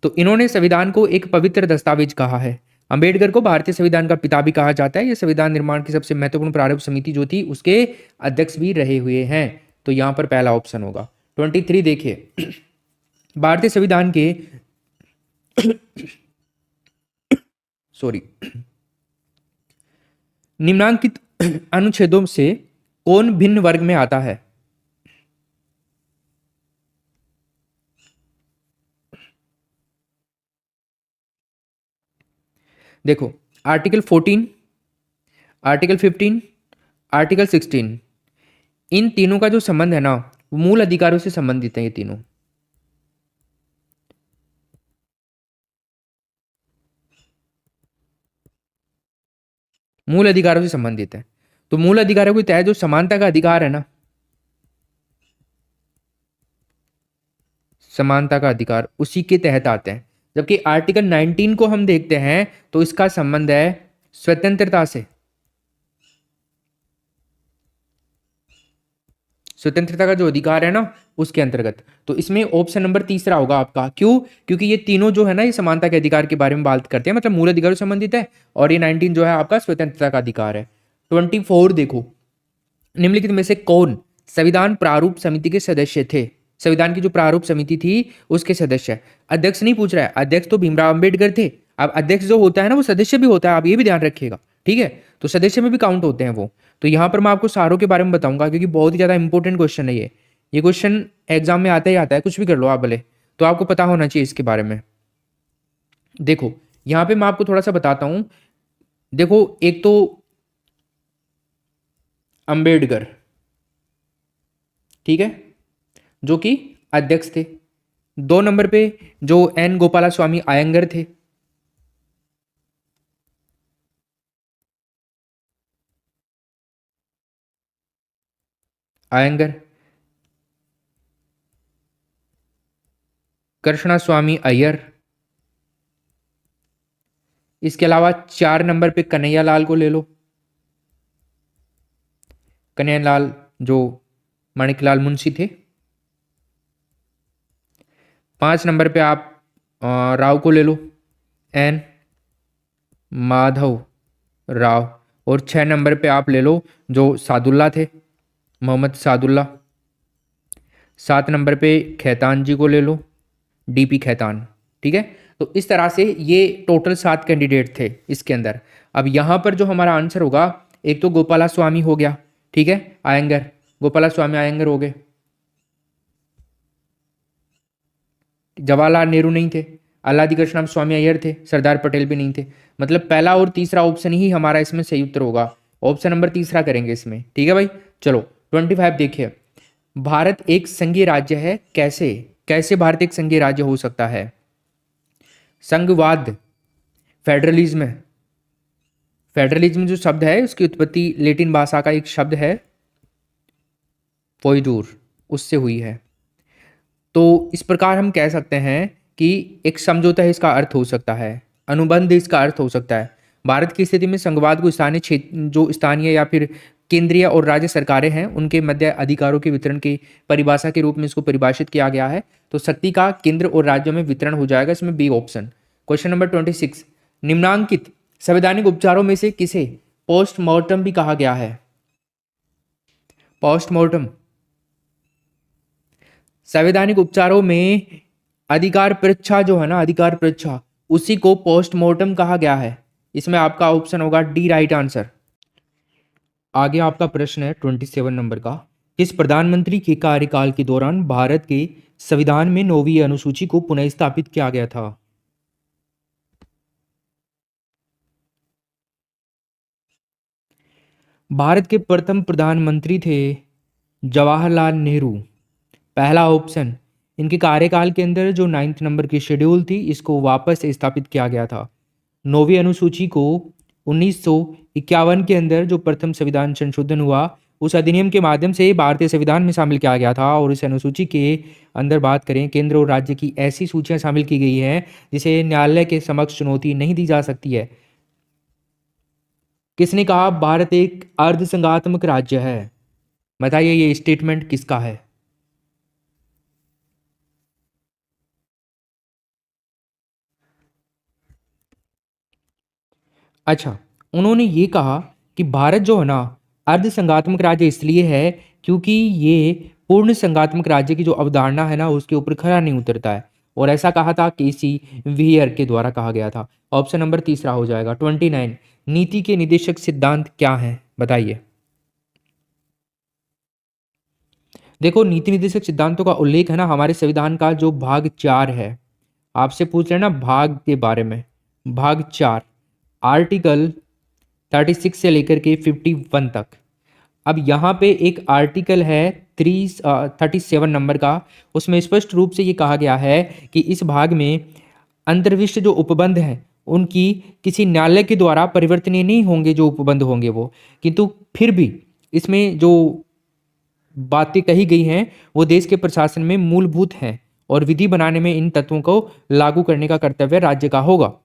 तो इन्होंने संविधान को एक पवित्र दस्तावेज कहा है। अंबेडकर को भारतीय संविधान का पिता भी कहा जाता है। ये संविधान निर्माण की सबसे महत्वपूर्ण प्रारूप समिति जो थी उसके अध्यक्ष भी रहे हुए हैं। तो यहां पर पहला ऑप्शन होगा। 23 देखिए, भारतीय संविधान के निम्नांकित अनुच्छेदों से कौन भिन्न वर्ग में आता है? देखो आर्टिकल 14 आर्टिकल 15, आर्टिकल 16, इन तीनों का जो संबंध है ना, वो मूल अधिकारों से संबंधित है। ये तीनों मूल अधिकारों से संबंधित है। तो मूल अधिकारों के तहत जो समानता का अधिकार है ना, समानता का अधिकार उसी के तहत आते हैं। जबकि आर्टिकल 19 को हम देखते हैं तो इसका संबंध है स्वतंत्रता से, स्वतंत्रता का जो अधिकार है ना उसके अंतर्गत। तो इसमें ऑप्शन नंबर तीसरा होगा आपका। क्यों? क्योंकि ये तीनों जो है ना, ये समानता के अधिकार के बारे में बात करते हैं, मतलब मूल अधिकारों से संबंधित है। और ये 19 जो है आपका स्वतंत्रता का अधिकार है। 24 देखो, निम्नलिखित में से कौन संविधान प्रारूप समिति के सदस्य थे? संविधान की जो प्रारूप समिति थी उसके सदस्य। अध्यक्ष नहीं पूछ रहा है, अध्यक्ष तो भीमराव अंबेडकर थे। अब अध्यक्ष जो होता है ना वो सदस्य भी होता है, आप ये भी ध्यान रखिएगा, ठीक है? तो सदस्य में भी काउंट होते हैं वो। तो यहाँ पर मैं आपको सारों के बारे में बताऊंगा क्योंकि बहुत ही ज्यादा इंपॉर्टेंट क्वेश्चन है ये क्वेश्चन एग्जाम में आता ही आता है, कुछ भी कर लो आप भले, तो आपको पता होना चाहिए इसके बारे में। देखो यहाँ पे मैं आपको थोड़ा सा बताता हूं। देखो एक तो अंबेडकर, ठीक है, जो कि अध्यक्ष थे। 2 नंबर पे जो एन गोपाला स्वामी आयंगर थे। आयंगर, कृष्णा स्वामी अय्यर। इसके अलावा 4 नंबर पे कन्हैयालाल को ले लो, कन्हैयालाल जो माणिकलाल मुंशी थे। 5 नंबर पे आप राव को ले लो, एन माधव राव। और 6 नंबर पे आप ले लो जो सादुल्ला थे, मोहम्मद सादुल्ला। 7 नंबर पे खैतान जी को ले लो, डीपी खैतान, ठीक है। तो इस तरह से ये टोटल 7 कैंडिडेट थे इसके अंदर। अब यहाँ पर जो हमारा आंसर होगा, एक तो गोपाला स्वामी हो गया, ठीक है, आयंगर, गोपाला स्वामी आयंगर हो गए। जवाहरलाल नेहरू नहीं थे, अल्लादी कृष्णम स्वामी अय्यर थे, सरदार पटेल भी नहीं थे। मतलब पहला और तीसरा ऑप्शन ही हमारा इसमें सही उत्तर होगा। ऑप्शन नंबर तीसरा करेंगे इसमें, ठीक है भाई। चलो 25 देखिए, भारत एक संघीय राज्य है, कैसे? कैसे भारत एक संघीय राज्य हो सकता है? संघवाद, फेडरलिज्म। फेडरलिज्म जो शब्द है उसकी उत्पत्ति लेटिन भाषा का एक शब्द है फोइडूर, उससे हुई है। तो इस प्रकार हम कह सकते हैं कि एक समझौता है इसका अर्थ हो सकता है, अनुबंध इसका अर्थ हो सकता है। भारत की स्थिति में संघवाद को स्थानीय क्षेत्र, जो स्थानीय या फिर केंद्रीय और राज्य सरकारें हैं उनके मध्य अधिकारों के वितरण की परिभाषा के रूप में इसको परिभाषित किया गया है। तो शक्ति का केंद्र और राज्यों में वितरण हो जाएगा, इसमें बी ऑप्शन। क्वेश्चन नंबर 26, निम्नांकित संवैधानिक उपचारों में से किसे पोस्टमार्टम भी कहा गया है? पोस्टमार्टम, संवैधानिक उपचारों में अधिकार परीक्षा जो है ना, अधिकार परीक्षा, उसी को पोस्टमार्टम कहा गया है। इसमें आपका ऑप्शन होगा डी, राइट आंसर। आगे आपका प्रश्न है 27 नंबर का, किस प्रधानमंत्री के कार्यकाल के दौरान भारत के संविधान में 9वीं अनुसूची को पुनः स्थापित किया गया था? भारत के प्रथम प्रधानमंत्री थे जवाहरलाल नेहरू, पहला ऑप्शन। इनके कार्यकाल के अंदर जो 9th नंबर की शेड्यूल थी इसको वापस स्थापित किया गया था। 9वीं अनुसूची को 1951 के अंदर जो प्रथम संविधान संशोधन हुआ उस अधिनियम के माध्यम से भारतीय संविधान में शामिल किया गया था। और इस अनुसूची के अंदर बात करें, केंद्र और राज्य की ऐसी सूचियां शामिल की गई हैं जिसे न्यायालय के समक्ष चुनौती नहीं दी जा सकती है। किसने कहा भारत एक अर्धसंघात्मक राज्य है? बताइए ये स्टेटमेंट किसका है? अच्छा, उन्होंने ये कहा कि भारत जो है ना अर्धसंघात्मक राज्य इसलिए है क्योंकि ये पूर्ण संघात्मक राज्य की जो अवधारणा है ना उसके ऊपर खरा नहीं उतरता है। और ऐसा कहा था केसी वियर के द्वारा कहा गया था। ऑप्शन नंबर तीसरा हो जाएगा। 29, नीति के निदेशक सिद्धांत क्या है? बताइए। देखो नीति निर्देशक सिद्धांतों का उल्लेख है ना हमारे संविधान का जो भाग 4 है, आपसे पूछ रहे हैं ना भाग के बारे में, भाग 4 आर्टिकल 36 से लेकर के 51 तक। अब यहाँ पे एक आर्टिकल है 37 नंबर का, उसमें स्पष्ट रूप से ये कहा गया है कि इस भाग में अंतर्विष्ट जो उपबंध हैं उनकी किसी न्यायालय के द्वारा परिवर्तनीय नहीं होंगे, जो उपबंध होंगे वो, किंतु फिर भी इसमें जो बातें कही गई हैं वो देश के प्रशासन में मूलभूत हैं और विधि बनाने में इन तत्वों को लागू करने का कर्तव्य राज्य का होगा। तो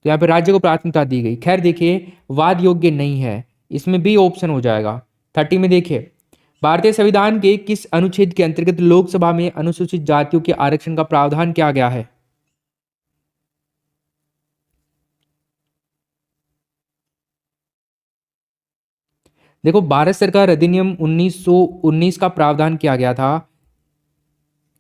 यहाँ पे राज्य को प्राथमिकता दी गई। खैर देखिए, वाद योग्य नहीं है, इसमें बी ऑप्शन हो जाएगा। 30 में देखिए, भारतीय संविधान के किस अनुच्छेद के अंतर्गत लोकसभा में अनुसूचित जातियों के आरक्षण का प्रावधान किया गया है? देखो, भारत सरकार अधिनियम 1919 का प्रावधान किया गया था।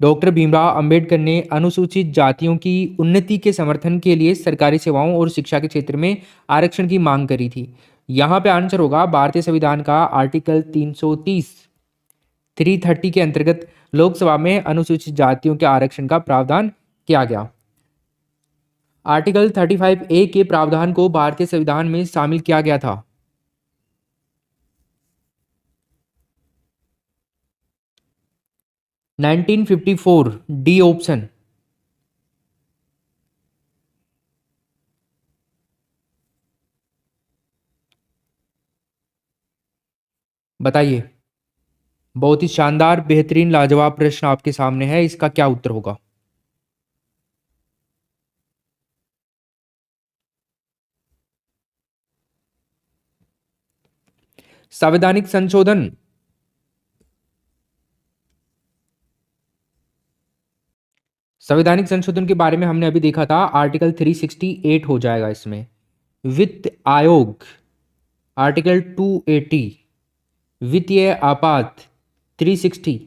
डॉक्टर भीमराव अंबेडकर ने अनुसूचित जातियों की उन्नति के समर्थन के लिए सरकारी सेवाओं और शिक्षा के क्षेत्र में आरक्षण की मांग करी थी। यहाँ पे आंसर होगा भारतीय संविधान का आर्टिकल 330 के अंतर्गत लोकसभा में अनुसूचित जातियों के आरक्षण का प्रावधान किया गया। आर्टिकल 35A के प्रावधान को भारतीय संविधान में शामिल किया गया था। Nineteen 54 D option. बताइए, बहुत ही शानदार, बेहतरीन, लाजवाब प्रश्न आपके सामने है। इसका क्या उत्तर होगा? संवैधानिक संशोधन। संवैधानिक संशोधन के बारे में हमने अभी देखा था, आर्टिकल 368 हो जाएगा इसमें। वित्त आयोग आर्टिकल 280, वित्तीय आपात 360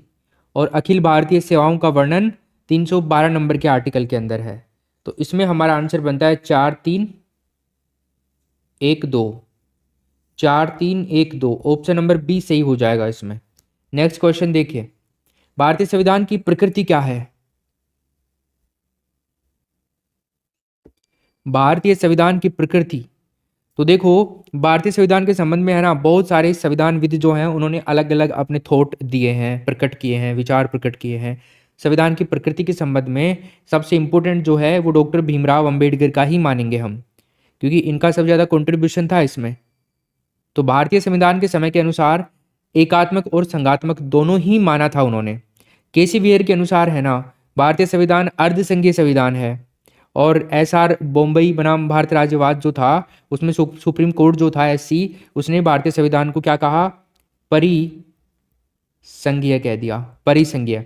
और अखिल भारतीय सेवाओं का वर्णन 312 नंबर के आर्टिकल के अंदर है। तो इसमें हमारा आंसर बनता है 4312। 4312 ऑप्शन नंबर बी सही हो जाएगा इसमें। नेक्स्ट क्वेश्चन देखिए, भारतीय संविधान की प्रकृति क्या है? भारतीय संविधान की प्रकृति, तो देखो, भारतीय संविधान के संबंध में है ना, बहुत सारे संविधानविद जो हैं उन्होंने अलग अलग अपने थॉट दिए हैं, प्रकट किए हैं, विचार प्रकट किए हैं। संविधान की प्रकृति के संबंध में सबसे इंपॉर्टेंट जो है वो डॉक्टर भीमराव अंबेडकर का ही मानेंगे हम, क्योंकि इनका सबसे ज़्यादा कंट्रीब्यूशन था इसमें। तो भारतीय संविधान के समय के अनुसार एकात्मक और संघात्मक दोनों ही माना था उन्होंने। केसी वियर के अनुसार है ना, भारतीय संविधान अर्ध संघीय संविधान है। और SR बॉम्बई बनाम भारत राज्यवाद जो था, उसमें सुप्रीम कोर्ट जो था SC, उसने भारतीय संविधान को क्या कहा? परिसंघीय कह दिया, परिसंघीय।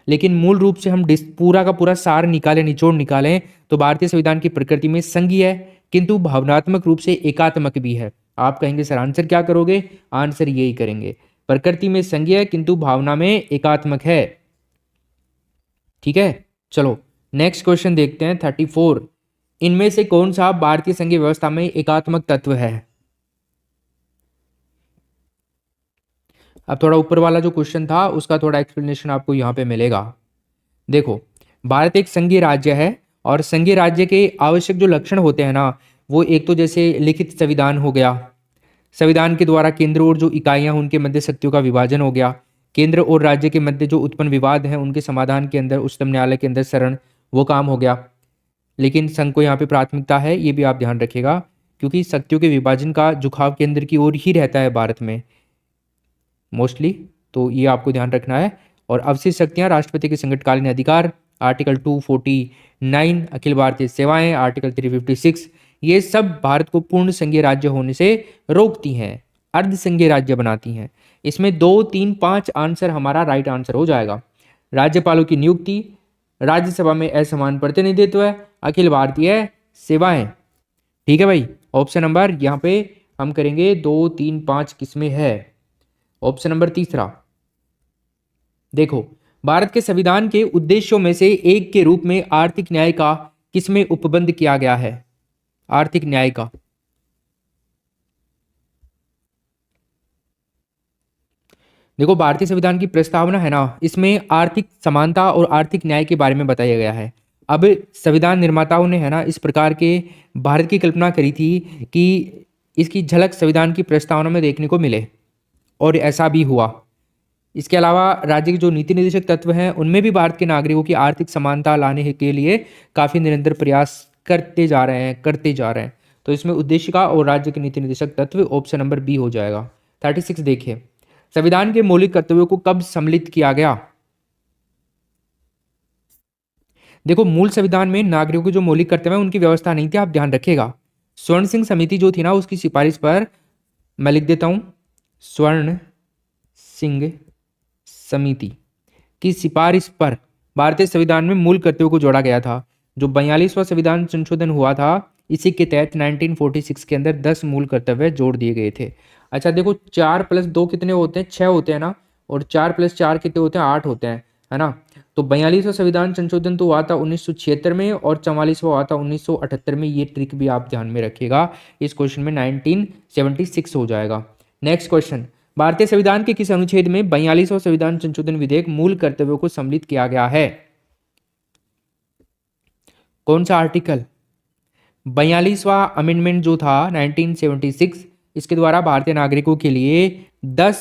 लेकिन मूल रूप से हम पूरा का पूरा सार निकालें, निचोड़ निकालें, तो भारतीय संविधान की प्रकृति में संघीय है, किंतु भावनात्मक रूप से एकात्मक भी है। आप कहेंगे सर आंसर क्या करोगे? आंसर यही करेंगे, प्रकृति में संघीय किंतु भावना में एकात्मक है। ठीक है, चलो नेक्स्ट क्वेश्चन देखते हैं 34। इनमें से कौन सा भारतीय संघीय व्यवस्था में एकात्मक तत्व है? अब थोड़ा ऊपर वाला जो क्वेश्चन था उसका थोड़ा एक्सप्लेनेशन आपको यहाँ पे मिलेगा। देखो, भारत एक संघीय राज्य है और संघीय राज्य के आवश्यक जो लक्षण होते हैं ना, वो एक तो जैसे लिखित संविधान हो गया, संविधान के द्वारा केंद्र और जो इकाइयां हैं उनके मध्य शक्तियों का विभाजन हो गया, केंद्र और राज्य के मध्य जो उत्पन्न विवाद हैं उनके समाधान के अंदर उच्चतम न्यायालय के अंदर शरण, वो काम हो गया। लेकिन संघ को यहाँ पे प्राथमिकता है, ये भी आप ध्यान रखिएगा, क्योंकि शक्तियों के विभाजन का झुकाव केंद्र की ओर ही रहता है भारत में मोस्टली, तो ये आपको ध्यान रखना है। और अवशिष्ट शक्तियाँ, राष्ट्रपति के संकटकालीन अधिकार, आर्टिकल 249, अखिल भारतीय सेवाएं, आर्टिकल 356, ये सब भारत को पूर्ण संघीय राज्य होने से रोकती हैं, अर्ध संघीय राज्य बनाती हैं। इसमें 2, 3, 5 आंसर हमारा राइट आंसर हो जाएगा। राज्यपालों की नियुक्ति, राज्यसभा में असमान प्रतिनिधित्व, अखिल भारतीय सेवाएं। ठीक है भाई, ऑप्शन नंबर यहाँ पे हम करेंगे 2, 3, 5 किसमें है? ऑप्शन नंबर तीसरा। देखो, भारत के संविधान के उद्देश्यों में से एक के रूप में आर्थिक न्याय का किसमें उपबंध किया गया है? आर्थिक न्याय का। देखो, भारतीय संविधान की प्रस्तावना है ना, इसमें आर्थिक समानता और आर्थिक न्याय के बारे में बताया गया है। अब संविधान निर्माताओं ने है ना इस प्रकार के भारत की कल्पना करी थी कि इसकी झलक संविधान की प्रस्तावना में देखने को मिले, और ऐसा भी हुआ। इसके अलावा राज्य के जो नीति निर्देशक तत्व हैं उनमें भी भारत के नागरिकों की आर्थिक समानता लाने के लिए काफ़ी निरंतर प्रयास करते जा रहे हैं। तो इसमें उद्देशिका और राज्य के नीति निर्देशक तत्व ऑप्शन नंबर बी हो जाएगा। 36 देखिए, संविधान के मौलिक कर्तव्यों को कब सम्मिलित किया गया? देखो, मूल संविधान में नागरिकों के जो मौलिक कर्तव्य हैं उनकी व्यवस्था नहीं थी, आप ध्यान रखिएगा। स्वर्ण सिंह समिति जो थी ना, उसकी सिफारिश पर, मैं लिख देता हूं, स्वर्ण सिंह समिति की सिफारिश पर भारतीय संविधान में मूल कर्तव्यों को जोड़ा गया था। जो 42वां संविधान संशोधन हुआ था, इसी के तहत 1946 के अंदर 10 मूल कर्तव्य जोड़ दिए गए थे। अच्छा देखो, 4+2 कितने होते हैं? 6 होते हैं ना, और 4+4 कितने होते हैं? 8 होते हैं, है ना। तो 42वां संविधान संशोधन तो हुआ था 1976 में, और 44वां हुआ था 1978 में। ये ट्रिक भी आप ध्यान में रखिएगा, इस क्वेश्चन में 1976 हो जाएगा। नेक्स्ट क्वेश्चन, भारतीय संविधान के किस अनुच्छेद में 42वां संविधान संशोधन विधेयक मूल कर्तव्यों को सम्मिलित किया गया है? कौन सा आर्टिकल? 42वां अमेंडमेंट जो था 1976, इसके द्वारा भारतीय नागरिकों के लिए 10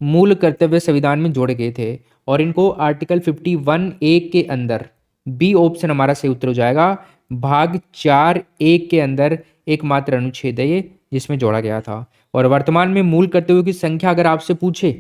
मूल कर्तव्य संविधान में जोड़े गए थे, और इनको आर्टिकल 51A के अंदर, बी ऑप्शन हमारा सही उत्तर हो जाएगा, भाग 4A के अंदर एकमात्र अनुच्छेद है ये जिसमें जोड़ा गया था। और वर्तमान में मूल कर्तव्यों की संख्या अगर आपसे पूछे,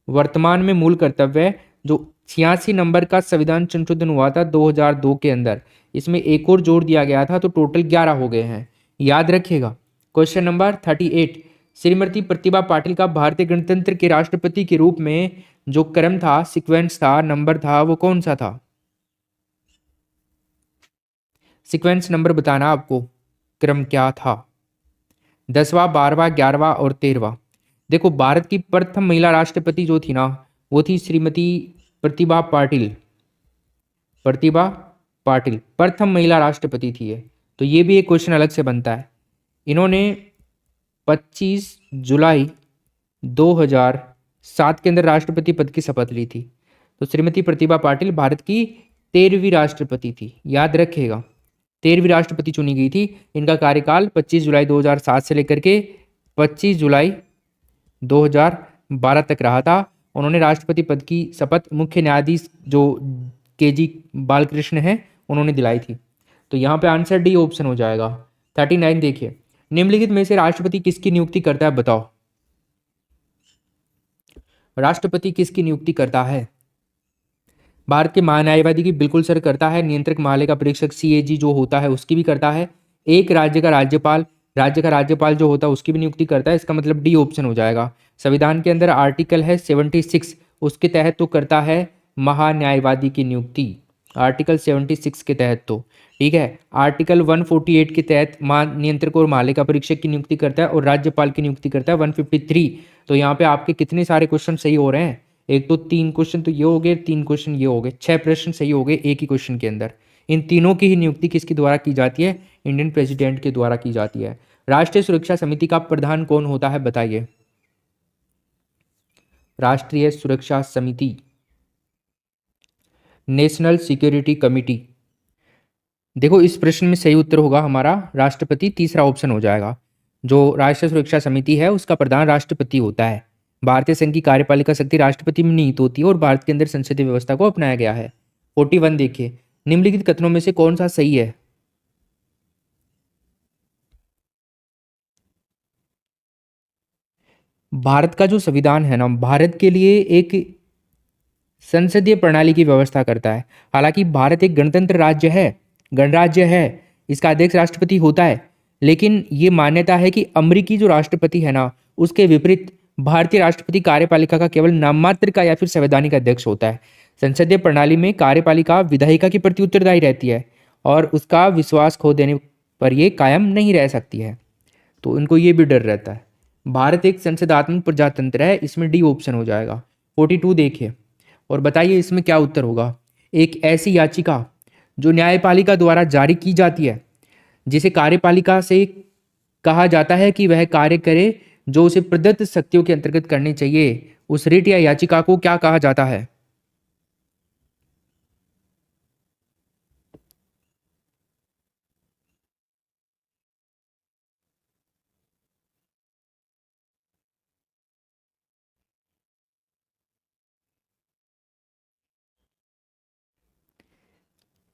वर्तमान में मूल कर्तव्य जो 86 नंबर का संविधान संशोधन हुआ था 2002 के अंदर, इसमें एक और जोड़ दिया गया था, तो टोटल 11 हो गए हैं, याद रखिएगा। क्वेश्चन नंबर 38, श्रीमती प्रतिभा पाटिल का भारतीय गणतंत्र के राष्ट्रपति के रूप में जो क्रम था, सीक्वेंस था, नंबर था, वो कौन सा था? सीक्वेंस नंबर बताना आपको, क्रम क्या था? 10वां, 12वां, 11वां और 13वां। देखो, भारत की प्रथम महिला राष्ट्रपति जो थी ना, वो थी श्रीमती प्रतिभा पाटिल। प्रतिभा पाटिल प्रथम महिला राष्ट्रपति थी ये। तो ये भी एक क्वेश्चन अलग से बनता है। इन्होंने 25 जुलाई 2007 के अंदर राष्ट्रपति पद की शपथ ली थी। तो श्रीमती प्रतिभा पाटिल भारत की 13वीं राष्ट्रपति थी, याद रखिएगा, 13वीं राष्ट्रपति चुनी गई थी। इनका कार्यकाल 25 जुलाई 2007 से लेकर के 25 जुलाई 2012 तक रहा था। उन्होंने राष्ट्रपति पद की शपथ मुख्य न्यायाधीश जो केजी बालकृष्ण है, उन्होंने दिलाई थी। तो यहाँ पे आंसर डी ऑप्शन हो जाएगा। 39 देखिए, निम्नलिखित में से राष्ट्रपति किसकी नियुक्ति करता है, बताओ। राष्ट्रपति किसकी नियुक्ति करता है? भारत के महान्यायवादी की बिल्कुल सर करता है। नियंत्रक महालेखा परीक्षक सीएजी जो होता है उसकी भी करता है। एक राज्य का राज्यपाल जो होता है उसकी भी नियुक्ति करता है। इसका मतलब डी ऑप्शन हो जाएगा। संविधान के अंदर आर्टिकल है 76, उसके तहत तो करता है महान्यायवादी की नियुक्ति, आर्टिकल 76 के तहत तो, ठीक है। आर्टिकल 148 के तहत नियंत्रक और महालेखा परीक्षक की नियुक्ति करता है, और राज्यपाल की नियुक्ति करता है 153। तो यहाँ पे आपके कितने सारे क्वेश्चन सही हो रहे हैं? एक तो 3 क्वेश्चन तो ये हो गए, 3 क्वेश्चन ये हो गए, 6 प्रश्न सही हो गए एक ही क्वेश्चन के अंदर। इन तीनों की ही नियुक्ति किसके द्वारा की जाती है? इंडियन प्रेसिडेंट के द्वारा की जाती है। राष्ट्रीय सुरक्षा समिति का प्रधान कौन होता है, बताइए। राष्ट्रीय सुरक्षा समिति, नेशनल सिक्योरिटी कमिटी। देखो, इस प्रश्न में सही उत्तर होगा हमारा राष्ट्रपति, तीसरा ऑप्शन हो जाएगा। जो राष्ट्रीय सुरक्षा समिति है उसका प्रधान राष्ट्रपति होता है। भारतीय संघ की कार्यपालिका शक्ति राष्ट्रपति में निहित होती है, और भारत के अंदर संसदीय व्यवस्था को अपनाया गया है। 41 देखिए, निम्नलिखित कथनों में से कौन सा सही है? भारत का जो संविधान है ना, भारत के लिए एक संसदीय प्रणाली की व्यवस्था करता है। हालांकि भारत एक गणतंत्र राज्य है, गणराज्य है, इसका अध्यक्ष राष्ट्रपति होता है, लेकिन ये मान्यता है कि अमेरिकी जो राष्ट्रपति है ना, उसके विपरीत भारतीय राष्ट्रपति कार्यपालिका का केवल नाममात्र का या फिर संवैधानिक अध्यक्ष होता है। संसदीय प्रणाली में कार्यपालिका विधायिका के प्रति उत्तरदायी रहती है, और उसका विश्वास खो देने पर यह कायम नहीं रह सकती है। तो इनको ये भी डर रहता है। भारत एक संसदात्मक प्रजातंत्र है, इसमें डी ऑप्शन हो जाएगा। 42 देखिए, और बताइए इसमें क्या उत्तर होगा। एक ऐसी याचिका जो न्यायपालिका द्वारा जारी की जाती है, जिसे कार्यपालिका से कहा जाता है कि वह कार्य करे जो उसे प्रदत्त शक्तियों के अंतर्गत करने चाहिए, उस रिट या याचिका को क्या कहा जाता है?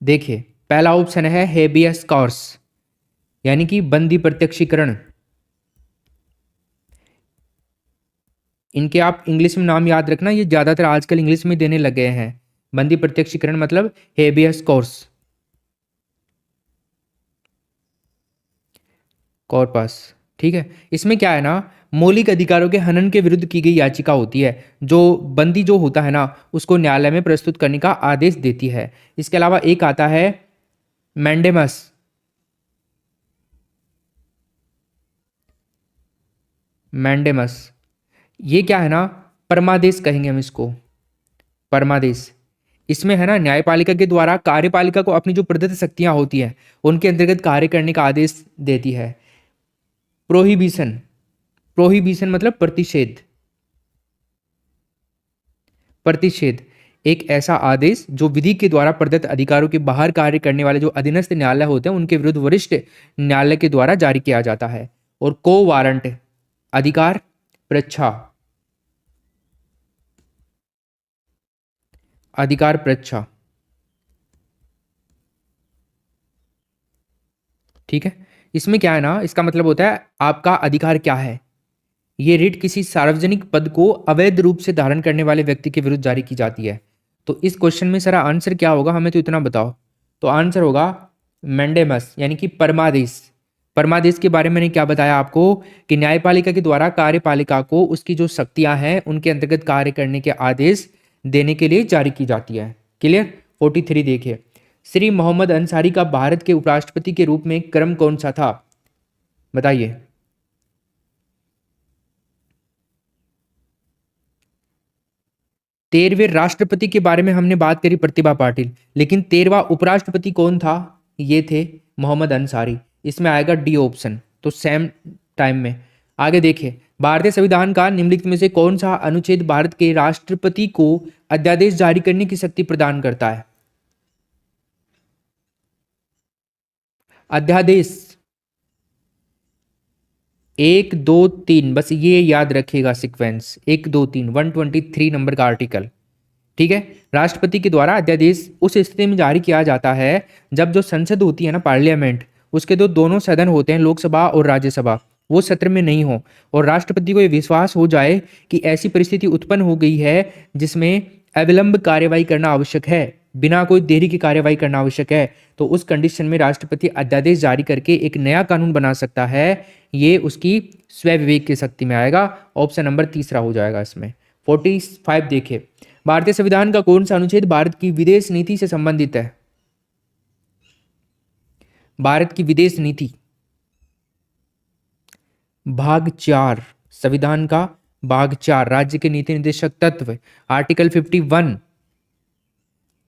देखिए, पहला ऑप्शन है हेबियस कॉर्स, यानी कि बंदी प्रत्यक्षीकरण। इनके आप इंग्लिश में नाम याद रखना, ये ज़्यादातर आजकल इंग्लिश में देने लगे हैं। बंदी प्रत्यक्षीकरण मतलब हेबियस कॉर्स, कॉर्पस। ठीक है, इसमें क्या है ना, मौलिक अधिकारों के हनन के विरुद्ध की गई याचिका होती है, जो बंदी जो होता है ना उसको न्यायालय में प्रस्तुत करने का आदेश देती है। इसके अलावा एक आता है मैंडेमस। मैंडेमस ये क्या है ना, परमादेश कहेंगे हम इसको, परमादेश। इसमें है ना न्यायपालिका के द्वारा कार्यपालिका को अपनी जो प्रदत्त शक्तियां होती हैं उनके अंतर्गत कार्य करने का आदेश देती है। प्रोहिबिशन, प्रोहिबिशन मतलब प्रतिषेध, प्रतिषेध एक ऐसा आदेश जो विधि के द्वारा प्रदत्त अधिकारों के बाहर कार्य करने वाले जो अधीनस्थ न्यायालय होते हैं उनके विरुद्ध वरिष्ठ न्यायालय के द्वारा जारी किया जाता है। और को वारंट, अधिकार प्रच्छा, अधिकार प्रच्छा। ठीक है, इसमें क्या है ना, इसका मतलब होता है आपका अधिकार क्या है। ये रिट किसी सार्वजनिक पद को अवैध रूप से धारण करने वाले व्यक्ति के विरुद्ध जारी की जाती है। तो इस क्वेश्चन में सारा आंसर क्या होगा, हमें तो इतना बताओ। तो आंसर होगा मैंडेमस, यानी कि परमादेश। परमादेश के बारे में मैंने क्या बताया आपको कि न्यायपालिका के द्वारा कार्यपालिका को उसकी जो शक्तियां हैं उनके अंतर्गत कार्य करने के आदेश देने के लिए जारी की जाती है। क्लियर। 43 देखिए, श्री मोहम्मद अंसारी का भारत के उपराष्ट्रपति के रूप में क्रम कौन सा था, बताइए। 13वें राष्ट्रपति के बारे में हमने बात करी प्रतिभा पाटिल, लेकिन 13वां उपराष्ट्रपति कौन था, ये थे मोहम्मद अंसारी। इसमें आएगा डी ऑप्शन, तो सेम टाइम में। आगे देखिए, भारतीय संविधान का निम्नलिखित में से कौन सा अनुच्छेद भारत के राष्ट्रपति को अध्यादेश जारी करने की शक्ति प्रदान करता है। अध्यादेश 1 2 3, बस ये याद रखिएगा सीक्वेंस, 1 2 3, 123 नंबर का आर्टिकल। ठीक है, राष्ट्रपति के द्वारा अध्यादेश उस स्थिति में जारी किया जाता है जब जो संसद होती है ना, पार्लियामेंट, उसके दोनों सदन होते हैं, लोकसभा और राज्यसभा, वो सत्र में नहीं हो और राष्ट्रपति को यह विश्वास हो जाए कि ऐसी परिस्थिति उत्पन्न हो गई है जिसमें अविलंब कार्यवाही करना आवश्यक है, बिना कोई देरी की कार्यवाही करना आवश्यक है, तो उस कंडीशन में राष्ट्रपति अध्यादेश जारी करके एक नया कानून बना सकता है। ये उसकी स्व विवेक की शक्ति में आएगा। ऑप्शन नंबर तीसरा हो जाएगा इसमें। 45 देखिए, भारतीय संविधान का कौन सा अनुच्छेद भारत की विदेश नीति से संबंधित है। भारत की विदेश नीति, भाग 4, संविधान का भाग 4, राज्य के नीति निर्देशक तत्व, आर्टिकल 51,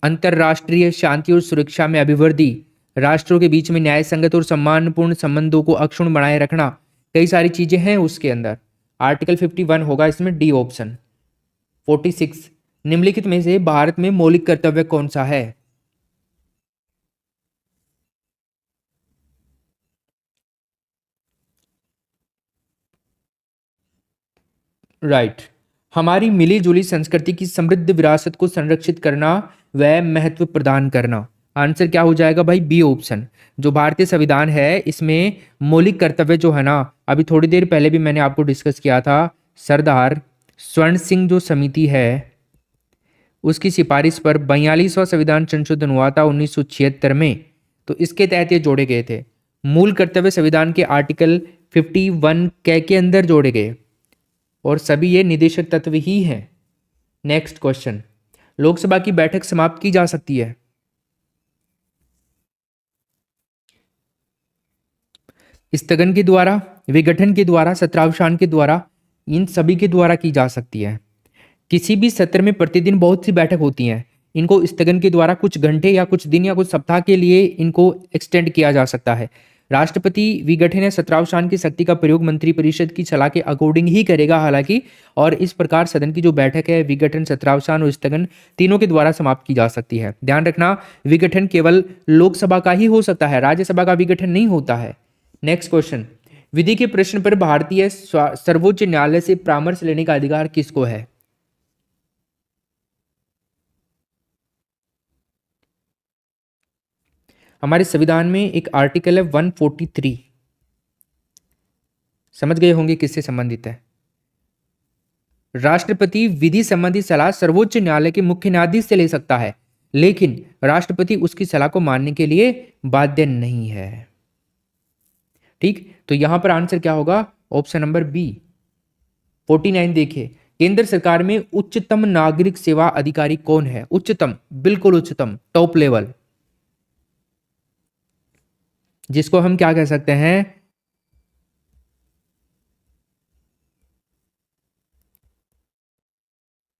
अंतरराष्ट्रीय शांति और सुरक्षा में अभिवृद्धि, राष्ट्रों के बीच में न्याय संगत और सम्मानपूर्ण संबंधों को अक्षुण्ण बनाए रखना, कई सारी चीजें हैं उसके अंदर। आर्टिकल 51 होगा इसमें डी ऑप्शन। 46, निम्नलिखित में से भारत में मौलिक कर्तव्य कौन सा है। राइट, हमारी मिली जुली संस्कृति की समृद्ध विरासत को संरक्षित करना व महत्व प्रदान करना। आंसर क्या हो जाएगा भाई, बी ऑप्शन। जो भारतीय संविधान है इसमें मौलिक कर्तव्य जो है ना, अभी थोड़ी देर पहले भी मैंने आपको डिस्कस किया था, सरदार स्वर्ण सिंह जो समिति है उसकी सिफारिश पर 42वां संविधान संशोधन हुआ था 1976 में। तो इसके तहत ये जोड़े गए थे। मूल कर्तव्य संविधान के आर्टिकल 51 के अंदर जोड़े गए और सभी ये निदेशक तत्व ही हैं। नेक्स्ट क्वेश्चन, लोकसभा की बैठक समाप्त की जा सकती है। स्थगन के द्वारा, विघटन के द्वारा, सत्रावसान के द्वारा, इन सभी के द्वारा की जा सकती है। किसी भी सत्र में प्रतिदिन बहुत सी बैठक होती हैं, इनको स्थगन के द्वारा कुछ घंटे या कुछ दिन या कुछ सप्ताह के लिए इनको एक्सटेंड किया जा सकता है। राष्ट्रपति विघटन या सत्रावसान की शक्ति का प्रयोग मंत्रिपरिषद की सलाह के अकॉर्डिंग ही करेगा हालांकि, और इस प्रकार सदन की जो बैठक है विघटन, सत्रावसान और स्थगन तीनों के द्वारा समाप्त की जा सकती है। ध्यान रखना, विघटन केवल लोकसभा का ही हो सकता है, राज्यसभा का विघटन नहीं होता है। नेक्स्ट क्वेश्चन, विधि के प्रश्न पर भारतीय सर्वोच्च न्यायालय से परामर्श लेने का अधिकार किसको है। हमारे संविधान में एक आर्टिकल है 143, समझ गए होंगे किससे संबंधित है। राष्ट्रपति विधि संबंधी सलाह सर्वोच्च न्यायालय के मुख्य न्यायाधीश से ले सकता है, लेकिन राष्ट्रपति उसकी सलाह को मानने के लिए बाध्य नहीं है। ठीक, तो यहां पर आंसर क्या होगा? Option number B 49। देखिए, केंद्र सरकार में उच्चतम नागरिक सेवा अधिकारी कौन है? उच्चतम, बिल्कुल उच्चतम, टॉप लेवल, जिसको हम क्या कह सकते हैं?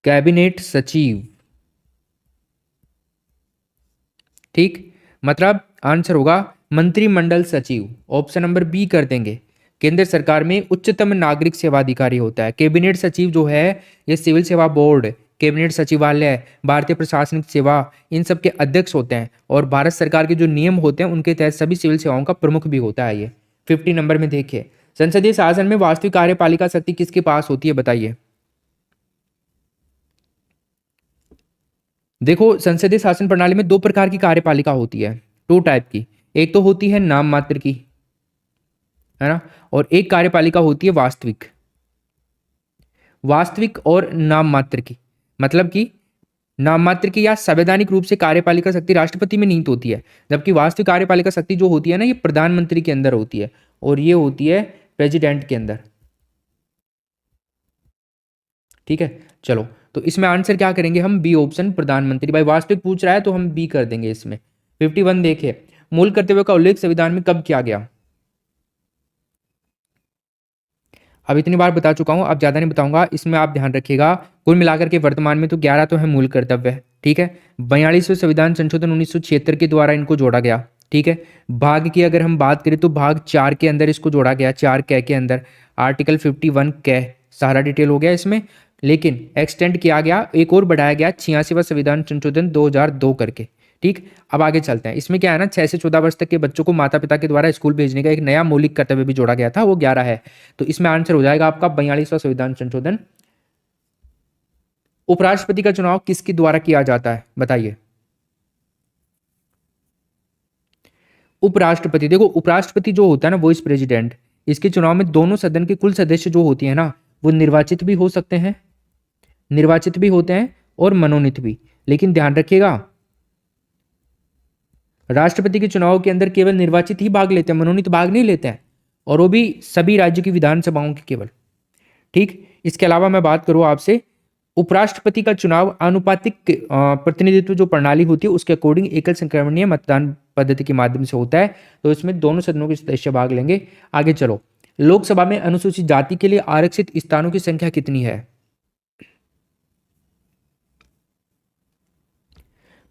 कैबिनेट सचिव। ठीक, मतलब आंसर होगा मंत्रिमंडल सचिव। ऑप्शन नंबर बी कर देंगे। केंद्र सरकार में उच्चतम नागरिक सेवा अधिकारी होता है। कैबिनेट सचिव जो है, ये सिविल सेवा बोर्ड, कैबिनेट सचिवालय, भारतीय प्रशासनिक सेवा, इन सब के अध्यक्ष होते हैं और भारत सरकार के जो नियम होते हैं उनके तहत सभी सिविल सेवाओं का प्रमुख भी होता है ये। 50 नंबर में देखिए, संसदीय शासन में वास्तविक कार्यपालिका शक्ति किसके पास होती है? बताइए। देखो, संसदीय शासन प्रणाली में दो प्रकार की कार्यपालिका होती है, टू टाइप की। एक तो होती है नाम मात्र की, है ना, और एक कार्यपालिका होती है वास्तविक। वास्तविक और नाम मात्र की, मतलब कि नाम मात्र की या संवैधानिक रूप से कार्यपालिका शक्ति राष्ट्रपति में निहित होती है, जबकि वास्तविक कार्यपालिका शक्ति जो होती है ना, ये प्रधानमंत्री के अंदर होती है और ये होती है प्रेसिडेंट के अंदर। ठीक है, चलो, तो इसमें आंसर क्या करेंगे हम? बी ऑप्शन, प्रधानमंत्री। भाई वास्तविक पूछ रहा है तो हम बी कर देंगे इसमें। 51 देखिए, मूल कर्तव्य का उल्लेख संविधान में कब किया गया? अब इतनी बार बता चुका हूं, अब ज्यादा नहीं बताऊंगा। इसमें आप ध्यान रखिएगा, कुल मिलाकर के वर्तमान में तो 11 तो है मूल कर्तव्य। ठीक है, 42वें संविधान संशोधन 1976 के द्वारा इनको जोड़ा गया। ठीक है, भाग की अगर हम बात करें तो भाग 4 के अंदर इसको जोड़ा गया, 4 कै के अंदर, आर्टिकल 51 कै, सारा डिटेल हो गया इसमें। लेकिन एक्सटेंड किया गया, एक और बढ़ाया गया 86वां संविधान संशोधन 2002 करके। ठीक, अब आगे चलते हैं। इसमें क्या है ना, 6 से 14 वर्ष तक के बच्चों को माता पिता के द्वारा स्कूल भेजने का एक नया मौलिक कर्तव्य भी जोड़ा गया था, वो 11 है। तो इसमें आंसर हो जाएगा आपका 42वां संविधान संशोधन। उपराष्ट्रपति का चुनाव किसके द्वारा किया जाता है? बताइए। उपराष्ट्रपति, देखो उपराष्ट्रपति जो होता है ना, वॉइस प्रेसिडेंट, इसके चुनाव में दोनों सदन के कुल सदस्य जो होती है ना, वो निर्वाचित भी हो सकते हैं, निर्वाचित भी होते हैं और मनोनीत भी। लेकिन ध्यान रखिएगा, राष्ट्रपति के चुनाव के अंदर केवल निर्वाचित ही भाग लेते हैं, मनोनीत भाग नहीं लेते हैं, और वो भी सभी राज्य की विधानसभाओं के केवल। ठीक, इसके अलावा मैं बात करूं आपसे, उपराष्ट्रपति का चुनाव आनुपातिक प्रतिनिधित्व जो प्रणाली होती है उसके अकॉर्डिंग एकल संक्रमणीय मतदान पद्धति के माध्यम से होता है। तो इसमें दोनों सदनों के सदस्य भाग लेंगे। आगे चलो, लोकसभा में अनुसूचित जाति के लिए आरक्षित स्थानों की संख्या कितनी है?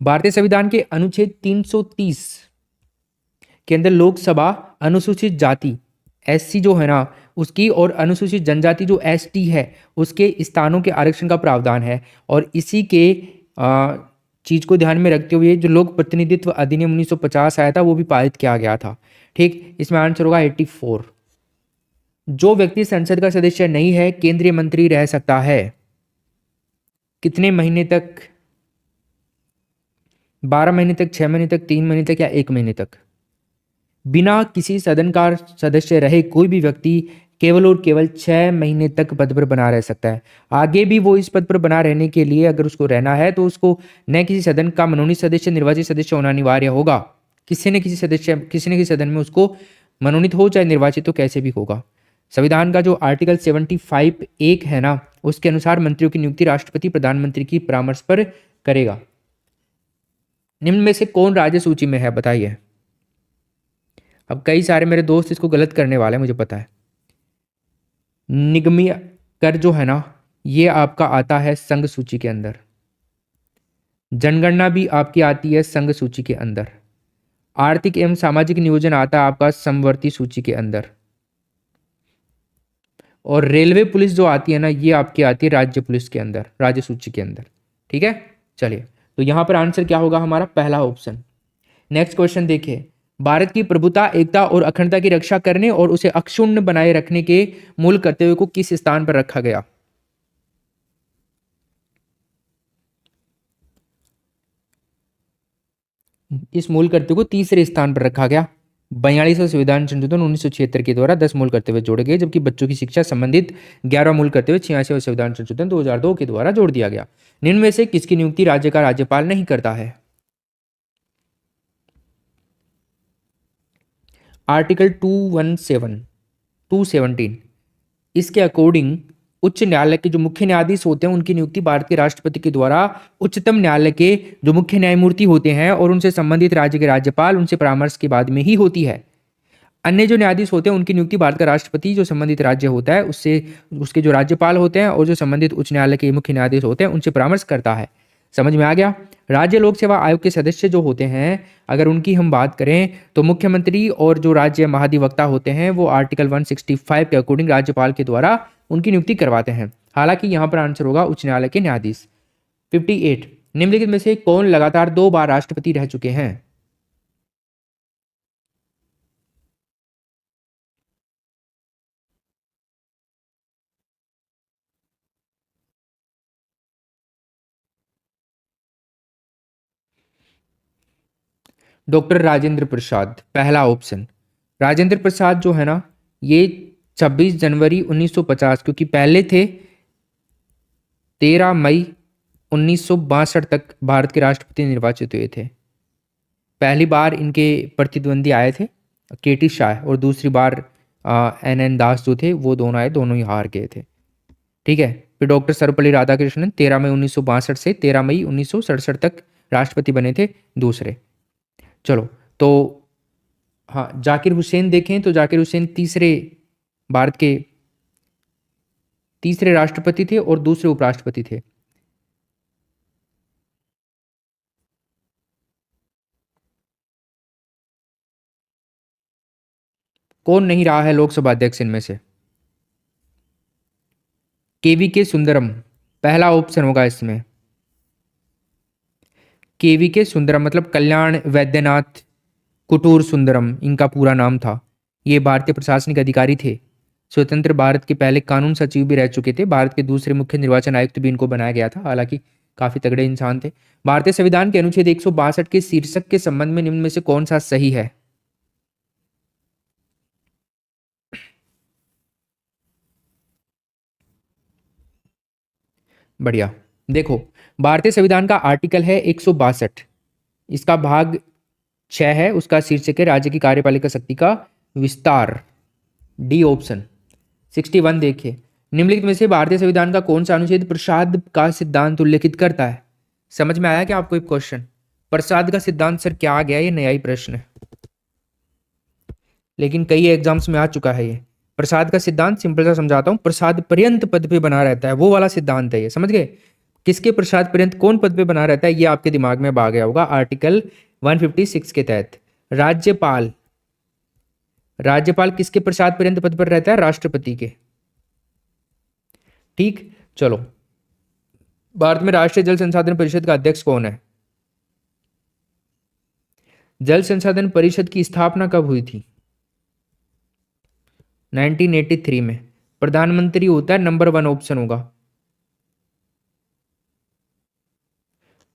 भारतीय संविधान के अनुच्छेद 330 के अंदर लोकसभा अनुसूचित जाति एससी जो है ना उसकी, और अनुसूचित जनजाति जो एसटी है उसके स्थानों के आरक्षण का प्रावधान है। और इसी के चीज को ध्यान में रखते हुए जो लोक प्रतिनिधित्व अधिनियम 1950 आया था वो भी पारित किया गया था। ठीक, इसमें आंसर होगा 84। जो व्यक्ति संसद का सदस्य नहीं है केंद्रीय मंत्री रह सकता है कितने महीने तक? 12 महीने तक, 6 महीने तक, 3 महीने तक या 1 महीने तक? बिना किसी सदन का सदस्य रहे कोई भी व्यक्ति केवल और केवल 6 महीने तक पद पर बना रह सकता है। आगे भी वो इस पद पर बना रहने के लिए अगर उसको रहना है तो उसको न किसी सदन का मनोनीत सदस्य, निर्वाचित सदस्य होना अनिवार्य होगा। किसी न किसी सदस्य, किसी न किसी सदन में उसको मनोनीत हो चाहे निर्वाचित हो, कैसे भी होगा। संविधान का जो आर्टिकल 75 एक है ना, उसके अनुसार मंत्रियों की नियुक्ति राष्ट्रपति प्रधानमंत्री की परामर्श पर करेगा। निम्न में से कौन राज्य सूची में है? बताइए। अब कई सारे मेरे दोस्त इसको गलत करने वाले हैं, मुझे पता है। निगमीय कर जो है ना, ये आपका आता है संघ सूची के अंदर। जनगणना भी आपकी आती है संघ सूची के अंदर। आर्थिक एवं सामाजिक नियोजन आता है आपका समवर्ती सूची के अंदर। और रेलवे पुलिस जो आती है ना, ये आपकी आती है राज्य पुलिस के अंदर, राज्य सूची के अंदर। ठीक है, चलिए, तो यहां पर आंसर क्या होगा हमारा? पहला ऑप्शन। नेक्स्ट क्वेश्चन देखिए, भारत की प्रभुता, एकता और अखंडता की रक्षा करने और उसे अक्षुण्ण बनाए रखने के मूल कर्तव्य को किस स्थान पर रखा गया? इस मूल कर्तव्य को तीसरे स्थान पर रखा गया। 42वां संविधान संशोधन 1976 के द्वारा 10 मूल कर्तव्य जोड़े गए, जबकि बच्चों की शिक्षा संबंधित 11 मूल कर्तव्य 86वां संविधान संशोधन 2002 के द्वारा जोड़ दिया गया। निम्न में से किसकी नियुक्ति राज्य का राज्यपाल नहीं करता है? आर्टिकल 217 इसके अकॉर्डिंग उच्च न्यायालय के जो मुख्य न्यायाधीश होते हैं उनकी नियुक्ति भारत के राष्ट्रपति के द्वारा उच्चतम न्यायालय के जो मुख्य न्यायमूर्ति होते हैं और उनसे संबंधित राज्य के राज्यपाल उनसे परामर्श के बाद में ही होती है। अन्य जो न्यायाधीश होते हैं उनकी नियुक्ति भारत का राष्ट्रपति जो संबंधित राज्य होता है उससे उसके जो राज्यपाल होते हैं और जो संबंधित उच्च न्यायालय के मुख्य न्यायाधीश होते हैं उनसे परामर्श करता है। समझ में आ गया? राज्य लोक सेवा आयोग के सदस्य जो होते हैं अगर उनकी हम बात करें तो मुख्यमंत्री और जो राज्य महाधिवक्ता होते हैं वो आर्टिकल 165 के अकॉर्डिंग राज्यपाल के द्वारा उनकी नियुक्ति करवाते हैं। हालांकि यहाँ पर आंसर होगा उच्च न्यायालय के न्यायाधीश। 58 निम्नलिखित में से कौन लगातार 2 बार राष्ट्रपति रह चुके हैं? डॉक्टर राजेंद्र प्रसाद, पहला ऑप्शन। राजेंद्र प्रसाद जो है ना ये 26 जनवरी 1950, क्योंकि पहले थे 13 मई 1962 तक भारत के राष्ट्रपति निर्वाचित हुए थे। पहली बार इनके प्रतिद्वंदी आए थे केटी शाह और दूसरी बार एन दास जो थे वो दोनों आए, दोनों ही हार गए थे। ठीक है। फिर डॉक्टर सर्वपल्ली राधाकृष्णन 13 मई 1962 से 13 मई 1967 तक राष्ट्रपति बने थे, दूसरे। चलो तो हाँ, जाकिर हुसैन देखें तो जाकिर हुसैन भारत के तीसरे राष्ट्रपति थे और दूसरे उपराष्ट्रपति थे। कौन नहीं रहा है लोकसभा अध्यक्ष इनमें से? केवी के सुंदरम, पहला ऑप्शन होगा इसमें। केवी के सुंदरम मतलब कल्याण वैद्यनाथ कुटूर सुंदरम इनका पूरा नाम था। ये भारतीय प्रशासनिक अधिकारी थे, स्वतंत्र भारत के पहले कानून सचिव भी रह चुके थे। भारत के दूसरे मुख्य निर्वाचन आयुक्त भी इनको बनाया गया था, हालांकि काफी तगड़े इंसान थे। भारतीय संविधान के अनुच्छेद 162 के शीर्षक के संबंध में निम्न में से कौन सा सही है? बढ़िया। देखो, भारतीय संविधान का आर्टिकल है 162, इसका भाग 6 है, उसका शीर्षक है राज्य की कार्यपालिका शक्ति का विस्तार, डी ऑप्शन। 61 देखिए, निम्नलिखित में से भारतीय संविधान का कौन सा अनुच्छेद प्रसाद का सिद्धांत उल्लेखित करता है? समझ में आया क्या आपको एक क्वेश्चन? प्रसाद का सिद्धांत सर क्या आ गया? ये नया ही प्रश्न है, लेकिन कई एग्जाम्स में आ चुका है ये। प्रसाद का सिद्धांत सिंपल सा समझाता हूं, प्रसाद पर्यंत पद पे बना रहता है, वो वाला सिद्धांत है ये, समझ गए? किसके प्रसाद पर्यंत कौन पद पे बना रहता है ये आपके दिमाग में आ गया होगा। आर्टिकल 156 के तहत राज्यपाल राज्यपाल किसके प्रसाद पर्यंत पद पर रहता है? राष्ट्रपति के। ठीक, चलो। भारत में राष्ट्रीय जल संसाधन परिषद का अध्यक्ष कौन है? जल संसाधन परिषद की स्थापना कब हुई थी? 1983 में। प्रधानमंत्री होता है, नंबर 1 ऑप्शन होगा।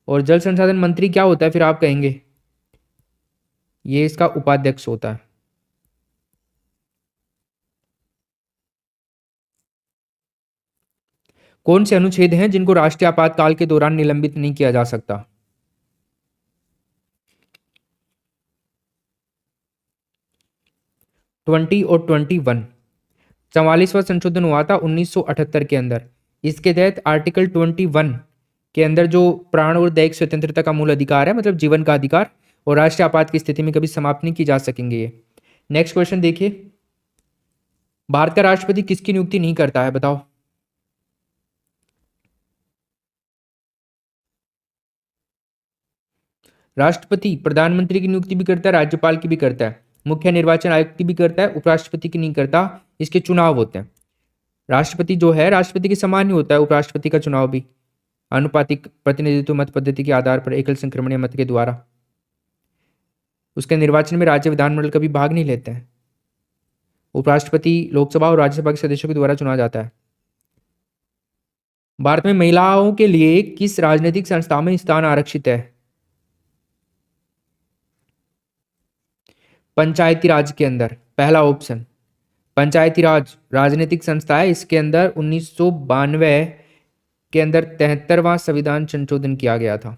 और जल संसाधन मंत्री क्या होता है फिर आप कहेंगे? ये इसका उपाध्यक्ष होता है। कौन से अनुच्छेद हैं जिनको राष्ट्रीय आपातकाल के दौरान निलंबित नहीं किया जा सकता? ट्वेंटी और 21। 44वां संशोधन हुआ था 1978 के अंदर। इसके तहत आर्टिकल 21 के अंदर जो प्राण और दैहिक स्वतंत्रता का मूल अधिकार है, मतलब जीवन का अधिकार, और राष्ट्रीय आपात की स्थिति में कभी समाप्त नहीं की जा सकेंगे ये। नेक्स्ट क्वेश्चन देखिए, भारत का राष्ट्रपति किसकी नियुक्ति नहीं करता है? बताओ। राष्ट्रपति प्रधानमंत्री की नियुक्ति भी करता है, राज्यपाल की भी करता है, मुख्य निर्वाचन आयुक्त की भी करता है, उपराष्ट्रपति की नहीं करता। इसके चुनाव होते हैं। राष्ट्रपति जो है राष्ट्रपति के समान ही होता है, उपराष्ट्रपति का चुनाव भी आनुपातिक प्रतिनिधित्व मत पद्धति के आधार पर एकल संक्रमणीय मत के द्वारा। उसके निर्वाचन में राज्य विधानमंडल कभी भाग नहीं लेते हैं। उपराष्ट्रपति लोकसभा और राज्यसभा के सदस्यों के द्वारा चुना जाता है। भारत में महिलाओं के लिए किस राजनीतिक संस्था में स्थान आरक्षित है? पंचायती राज के अंदर पहला ऑप्शन। पंचायती राज राजनीतिक संस्था है, इसके अंदर 1992 के अंदर 73वां संविधान संशोधन किया गया था।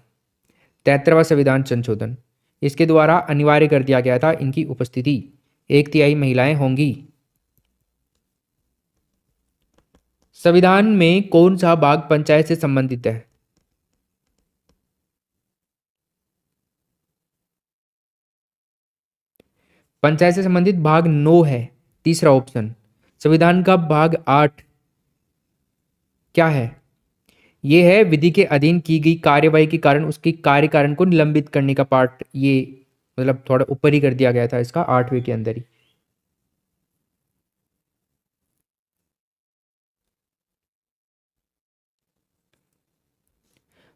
73वां संविधान संशोधन, इसके द्वारा अनिवार्य कर दिया गया था इनकी उपस्थिति, 1/3 महिलाएं होंगी। संविधान में कौन सा भाग पंचायत से संबंधित है? पंचायत से संबंधित भाग 9 है, तीसरा ऑप्शन। संविधान का भाग 8 क्या है? ये है विधि के अधीन की गई कार्यवाही के कारण उसकी कार्य कारण को निलंबित करने का पार्ट, ये मतलब थोड़ा ऊपर ही कर दिया गया था इसका, 8वें के अंदर ही।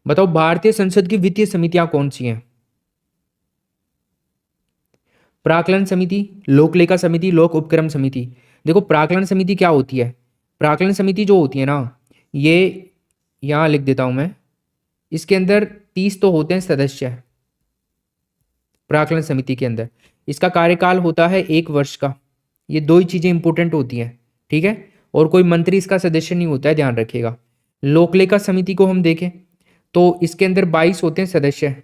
बताओ भारतीय संसद की वित्तीय समितियां कौन सी हैं? प्राक्कलन समिति, लोक लेखा समिति, लोक उपक्रम समिति। देखो प्राक्कलन समिति क्या होती है? प्राक्कलन समिति जो होती है ना, ये यहां लिख देता हूं मैं, इसके अंदर 30 तो होते हैं सदस्य प्राक्कलन समिति के अंदर। इसका कार्यकाल होता है 1 वर्ष का। ये दो ही चीजें इंपॉर्टेंट होती हैं, ठीक है। और कोई मंत्री इसका सदस्य नहीं होता है, ध्यान रखिएगा। लोक लेखा समिति को हम देखें तो इसके अंदर 22 होते हैं सदस्य,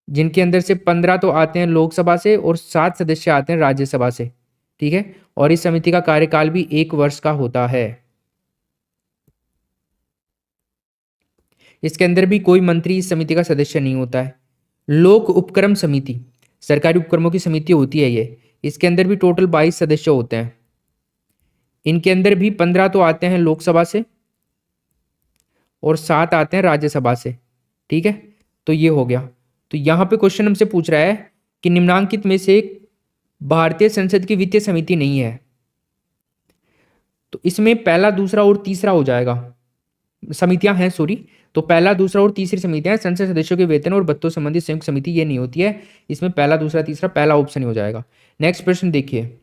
जिनके अंदर से 15 तो आते हैं लोकसभा से और 7 सदस्य आते हैं राज्यसभा से, ठीक है। और इस समिति का कार्यकाल भी 1 वर्ष का होता है। इसके अंदर भी कोई मंत्री इस समिति का सदस्य नहीं होता है। लोक उपक्रम समिति, सरकारी उपक्रमों की समिति होती है ये, इसके अंदर भी टोटल 22 सदस्य होते हैं। इनके अंदर भी 15 तो आते हैं लोकसभा से और 7 आते हैं राज्यसभा से, ठीक है। तो ये हो गया। तो यहां पे क्वेश्चन हमसे पूछ रहा है कि निम्नांकित में से भारतीय संसद की वित्तीय समिति नहीं है, तो इसमें पहला, दूसरा और तीसरा हो जाएगा। समितियां हैं, सॉरी। तो पहला, दूसरा और तीसरी समितियां संसद सदस्यों के वेतन और भत्तों संबंधित संयुक्त समिति ये नहीं होती है। इसमें पहला, दूसरा, तीसरा पहला ऑप्शन ही हो जाएगा। नेक्स्ट प्रश्न देखिए,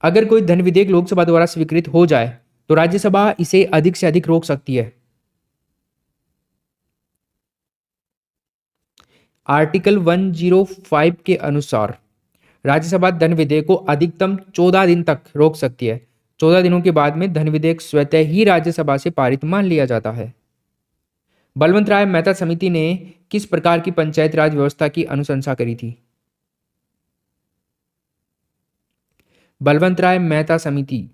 अगर कोई धन विधेयक लोकसभा द्वारा स्वीकृत हो जाए तो राज्यसभा इसे अधिक से अधिक रोक सकती है। आर्टिकल 105 के अनुसार राज्यसभा धन विधेयक को अधिकतम 14 दिन तक रोक सकती है। 14 दिनों के बाद में धन विधेयक स्वतः ही राज्यसभा से पारित मान लिया जाता है। बलवंत राय मेहता समिति ने किस प्रकार की पंचायत राज व्यवस्था की अनुशंसा करी थी? बलवंत राय मेहता समिति,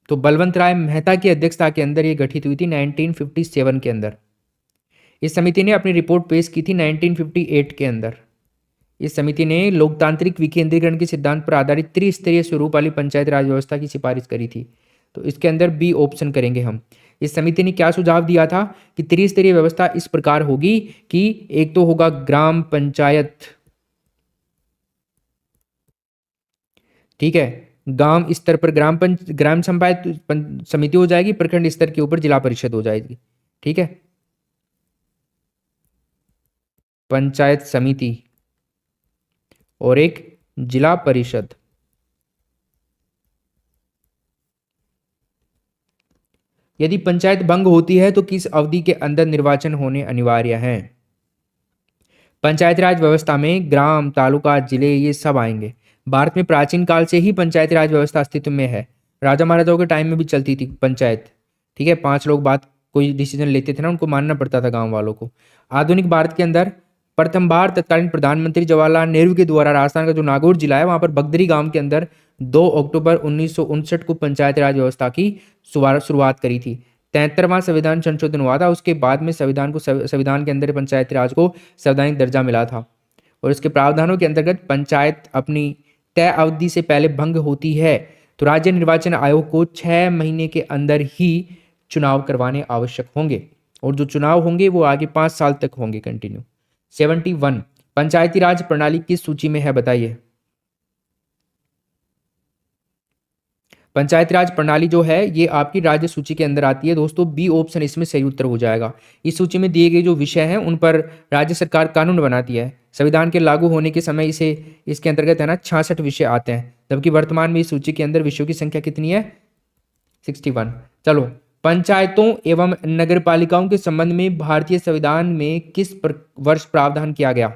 तो बलवंत राय मेहता की अध्यक्षता के अंदर यह गठित हुई थी 1957 के अंदर। इस समिति ने अपनी रिपोर्ट पेश की थी 1958 के अंदर। इस समिति ने लोकतांत्रिक विकेंद्रीकरण के सिद्धांत पर आधारित त्रिस्तरीय स्वरूप वाली पंचायत राज व्यवस्था की सिफारिश करी थी। तो इसके अंदर बी ऑप्शन करेंगे हम। इस समिति ने क्या सुझाव दिया था कि त्रिस्तरीय व्यवस्था इस प्रकार होगी कि एक तो होगा ग्राम पंचायत, ठीक है, गांव स्तर पर ग्राम पंचायत समिति हो जाएगी, प्रखंड स्तर के ऊपर जिला परिषद हो जाएगी, ठीक है, पंचायत समिति और एक जिला परिषद। यदि पंचायत भंग होती है तो किस अवधि के अंदर निर्वाचन होने अनिवार्य है? पंचायती राज व्यवस्था में ग्राम, तालुका, जिले ये सब आएंगे। भारत में प्राचीन काल से ही पंचायती राज व्यवस्था अस्तित्व में है। राजा महाराजाओं के टाइम में भी चलती थी पंचायत, ठीक है। 5 लोग बात कोई डिसीजन लेते थे ना, उनको मानना पड़ता था गांव वालों को। आधुनिक भारत के अंदर प्रथम बार तत्कालीन प्रधानमंत्री जवाहरलाल नेहरू के द्वारा राजस्थान का जो नागौर जिला है वहां पर बगदरी गांव के अंदर 2 अक्टूबर 1959 को पंचायती राज व्यवस्था की शुरुआत करी थी। 73वां संविधान संशोधन हुआ था, उसके बाद में संविधान के अंदर पंचायती राज को संवैधानिक दर्जा मिला था। और इसके प्रावधानों के अंतर्गत पंचायत अपनी तय अवधि से पहले भंग होती है तो राज्य निर्वाचन आयोग को 6 महीने के अंदर ही चुनाव करवाने आवश्यक होंगे, और जो चुनाव होंगे वो आगे 5 साल तक होंगे कंटिन्यू। 71 पंचायती राज प्रणाली किस सूची में है बताइए? पंचायती राज प्रणाली जो है ये आपकी राज्य सूची के अंदर आती है दोस्तों। बी ऑप्शन इसमें सही उत्तर हो जाएगा। इस सूची में दिए गए जो विषय हैं उन पर राज्य सरकार कानून बनाती है। संविधान के लागू होने के समय इसके अंतर्गत है ना 66 विषय आते हैं, जबकि वर्तमान में इस सूची के अंदर विषयों की संख्या कितनी है? 61। चलो, पंचायतों एवं नगर पालिकाओं के संबंध में भारतीय संविधान में किस वर्ष प्रावधान किया गया?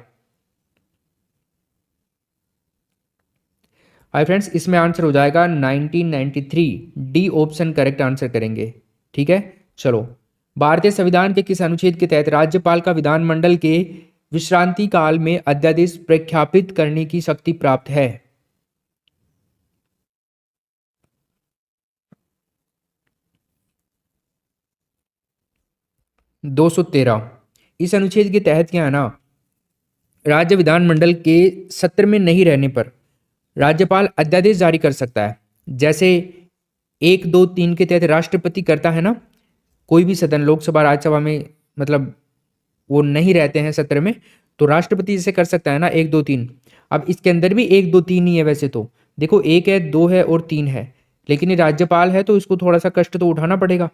हाय फ्रेंड्स, इसमें आंसर हो जाएगा 1993। डी ऑप्शन करेक्ट आंसर करेंगे। ठीक है, चलो। भारतीय संविधान के किस अनुच्छेद के तहत राज्यपाल का विधानमंडल के विश्रांति काल में अध्यादेश प्रख्यापित करने की शक्ति प्राप्त है? 213। इस अनुच्छेद के तहत क्या है ना, राज्य विधानमंडल के सत्र में नहीं रहने पर राज्यपाल अध्यादेश जारी कर सकता है। जैसे 1, 2, 3 के तहत राष्ट्रपति करता है ना, कोई भी सदन, लोकसभा राज्यसभा में, मतलब वो नहीं रहते हैं सत्र में, तो राष्ट्रपति जैसे कर सकता है ना 1, 2, 3। अब इसके अंदर भी 1, 2, 3 ही है वैसे तो, देखो 1 है, 2 है और 3 है, लेकिन ये राज्यपाल है तो इसको थोड़ा सा कष्ट तो उठाना पड़ेगा।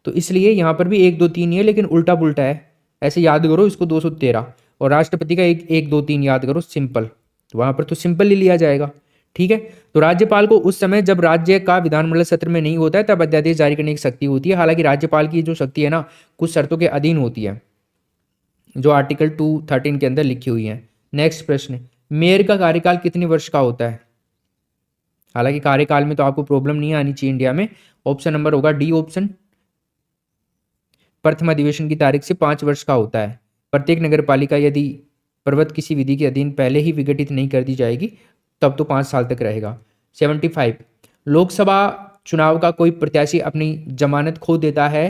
तो इसलिए यहाँ पर भी 1, 2, 3 ही है, लेकिन उल्टा पुल्टा है। ऐसे याद करो इसको 213, और राष्ट्रपति का 1, 2, 3 याद करो सिंपल, तो वहाँ पर तो सिंपल ही लिया जाएगा। ठीक है, तो राज्यपाल को उस समय जब राज्य का विधानमंडल सत्र में नहीं होता है तब अध्यादेश जारी करने की शक्ति होती है। हालांकि राज्यपाल की जो शक्ति है ना, कुछ शर्तों के अधीन होती है जो आर्टिकल 213 के अंदर लिखी हुई है। नेक्स्ट प्रश्न, मेयर का कार्यकाल कितने वर्ष का होता है? हालांकि कार्यकाल में तो आपको प्रॉब्लम नहीं आनी चाहिए इंडिया में। ऑप्शन नंबर होगा डी ऑप्शन, प्रथम अधिवेशन की तारीख से 5 वर्ष का होता है। प्रत्येक नगर पालिका यदि प्रवृत्त किसी विधि के अधीन पहले ही विघटित नहीं कर दी जाएगी तब तो 5 साल तक रहेगा। 75, लोकसभा चुनाव का कोई प्रत्याशी अपनी जमानत खो देता है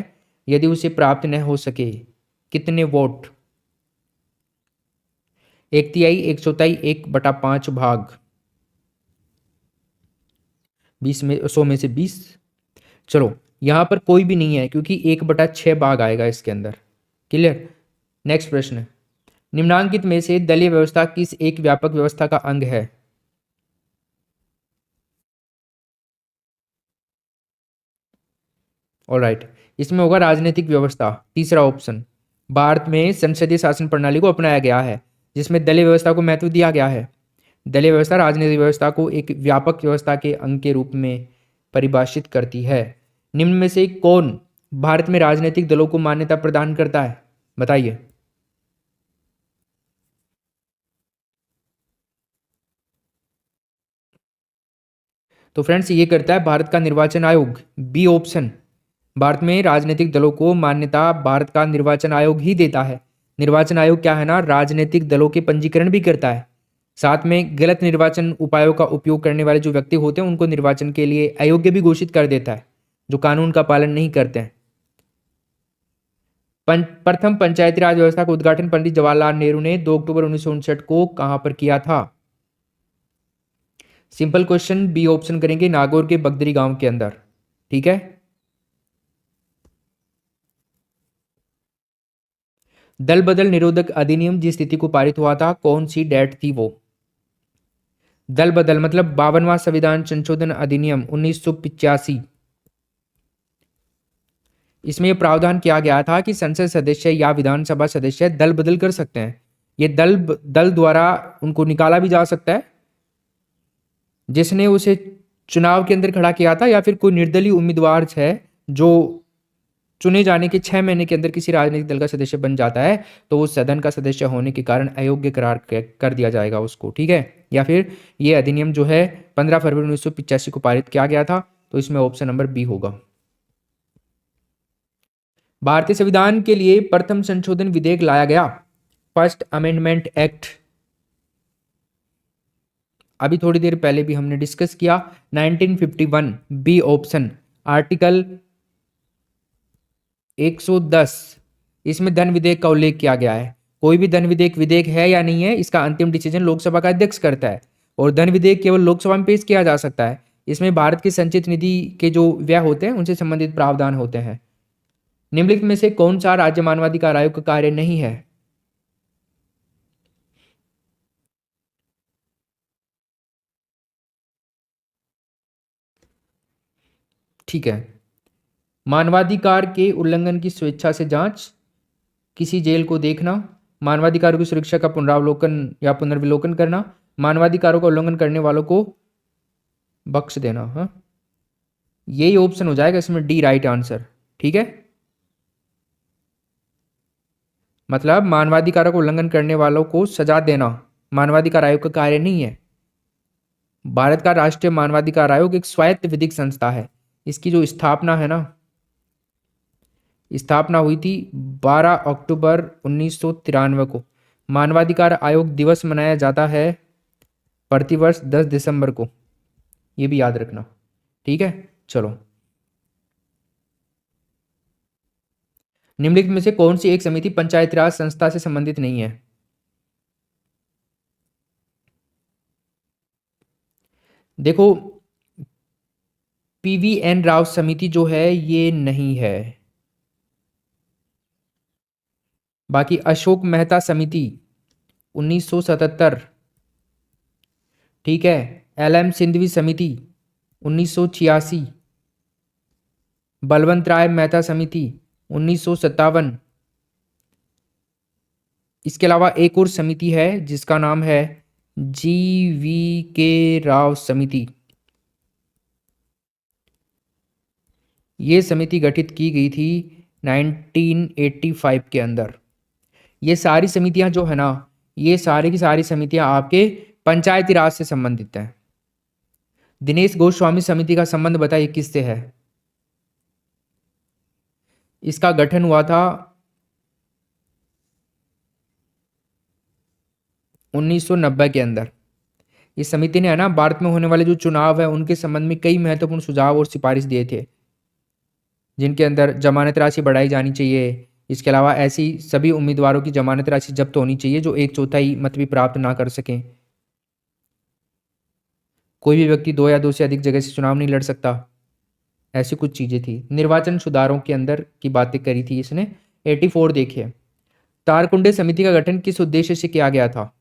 यदि उसे प्राप्त न हो सके, कितने वोट? 1/3, 1/4, 1/5 भाग, 100 में से 20। चलो, यहां पर कोई भी नहीं है क्योंकि 1/6 भाग आएगा इसके अंदर। क्लियर। नेक्स्ट प्रश्न, निम्नांकित में से दलीय व्यवस्था किस एक व्यापक व्यवस्था का अंग है? ऑलराइट, इसमें होगा राजनीतिक व्यवस्था, तीसरा ऑप्शन। भारत में संसदीय शासन प्रणाली को अपनाया गया है जिसमें दलीय व्यवस्था को महत्व दिया गया है। दलीय व्यवस्था राजनीतिक व्यवस्था को एक व्यापक व्यवस्था के अंग के रूप में परिभाषित करती है। निम्न में से कौन भारत में राजनीतिक दलों को मान्यता प्रदान करता है, बताइए। तो फ्रेंड्स, ये करता है भारत का निर्वाचन आयोग, बी ऑप्शन। भारत में राजनीतिक दलों को मान्यता भारत का निर्वाचन आयोग ही देता है। निर्वाचन आयोग क्या है ना, राजनीतिक दलों के पंजीकरण भी करता है, साथ में गलत निर्वाचन उपायों का उपयोग करने वाले जो व्यक्ति होते हैं उनको निर्वाचन के लिए अयोग्य भी घोषित कर देता है, जो कानून का पालन नहीं करते हैं। प्रथम पंचायती राज व्यवस्था का उद्घाटन पंडित जवाहरलाल नेहरू ने 2 अक्टूबर 1959 को कहां पर किया था? सिंपल क्वेश्चन, बी ऑप्शन करेंगे, नागौर के बगदरी गांव के अंदर। ठीक है। दल बदल निरोधक अधिनियम जिस तिथि को पारित हुआ था, कौन सी डेट थी वो? दल बदल मतलब 52वां संविधान संशोधन अधिनियम 1985। इसमें यह प्रावधान किया गया था कि संसद सदस्य या विधानसभा सदस्य दल बदल कर सकते हैं। ये दल द्वारा उनको निकाला भी जा सकता है जिसने उसे चुनाव के अंदर खड़ा किया था, या फिर कोई निर्दलीय उम्मीदवार है जो चुने जाने के 6 महीने के अंदर किसी राजनीतिक दल का सदस्य बन जाता है तो वो सदन का सदस्य होने के कारण अयोग्य करार कर दिया जाएगा उसको। ठीक है, या फिर ये अधिनियम जो है 15 फरवरी 1985 को पारित किया गया था, तो इसमें ऑप्शन नंबर बी होगा। भारतीय संविधान के लिए प्रथम संशोधन विधेयक लाया गया, फर्स्ट अमेंडमेंट एक्ट। अभी थोड़ी देर पहले भी हमने डिस्कस किया, 1951, बी ऑप्शन, आर्टिकल 110। इसमें धन विधेयक का उल्लेख किया गया है। कोई भी धन विधेयक विधेयक है या नहीं है, इसका अंतिम डिसीजन लोकसभा का अध्यक्ष करता है, और धन विधेयक केवल लोकसभा में पेश किया जा सकता है। इसमें भारत की संचित निधि के जो व्यय होते हैं उनसे संबंधित प्रावधान होते हैं। निम्नलिखित में से कौन सा राज्य मानवाधिकार आयोग का कार्य नहीं है? ठीक है, मानवाधिकार के उल्लंघन की स्वेच्छा से जांच, किसी जेल को देखना, मानवाधिकारों की सुरक्षा का पुनरावलोकन या पुनर्विलोकन करना, मानवाधिकारों का उल्लंघन करने वालों को बख्श देना। हाँ, यही ऑप्शन हो जाएगा इसमें, डी राइट आंसर। ठीक है, मतलब मानवाधिकारों का उल्लंघन करने वालों को सजा देना मानवाधिकार आयोग का कार्य नहीं है, भारत का राष्ट्रीय मानवाधिकार आयोग एक स्वायत्त विधिक संस्था है। इसकी जो स्थापना है ना, स्थापना हुई थी 12 अक्टूबर 1993 को। मानवाधिकार आयोग दिवस मनाया जाता है प्रतिवर्ष 10 दिसंबर को, ये भी याद रखना। ठीक है, चलो। निम्नलिखित में से कौन सी एक समिति पंचायती राज संस्था से संबंधित नहीं है? देखो, पीवीएन राव समिति जो है ये नहीं है। बाकी अशोक मेहता समिति 1977, ठीक है। एलएम सिंधवी समिति 1986, बलवंत राय मेहता समिति 1957। इसके अलावा एक और समिति है जिसका नाम है जीवी के राव समिति। ये समिति गठित की गई थी 1985 के अंदर। ये सारी समितियां जो है ना, ये सारी की सारी समितियां आपके पंचायती राज से संबंधित हैं। दिनेश गोस्वामी समिति का संबंध बताइए किससे है? इसका गठन हुआ था 1990 के अंदर। इस समिति ने है ना भारत में होने वाले जो चुनाव है उनके संबंध में कई महत्वपूर्ण सुझाव और सिफारिश दिए थे, जिनके अंदर जमानत राशि बढ़ाई जानी चाहिए। इसके अलावा ऐसी सभी उम्मीदवारों की जमानत राशि जब्त होनी चाहिए जो 1/4 मत भी प्राप्त ना कर सकें। कोई भी व्यक्ति 2 या 2 से अधिक जगह से चुनाव नहीं लड़ सकता। ऐसी कुछ चीजें थी। निर्वाचन सुधारों के अंदर की बातें करी थी इसने। 84 देखिए, तारकुंडे समिति का गठन किस उद्देश्य से किया गया था?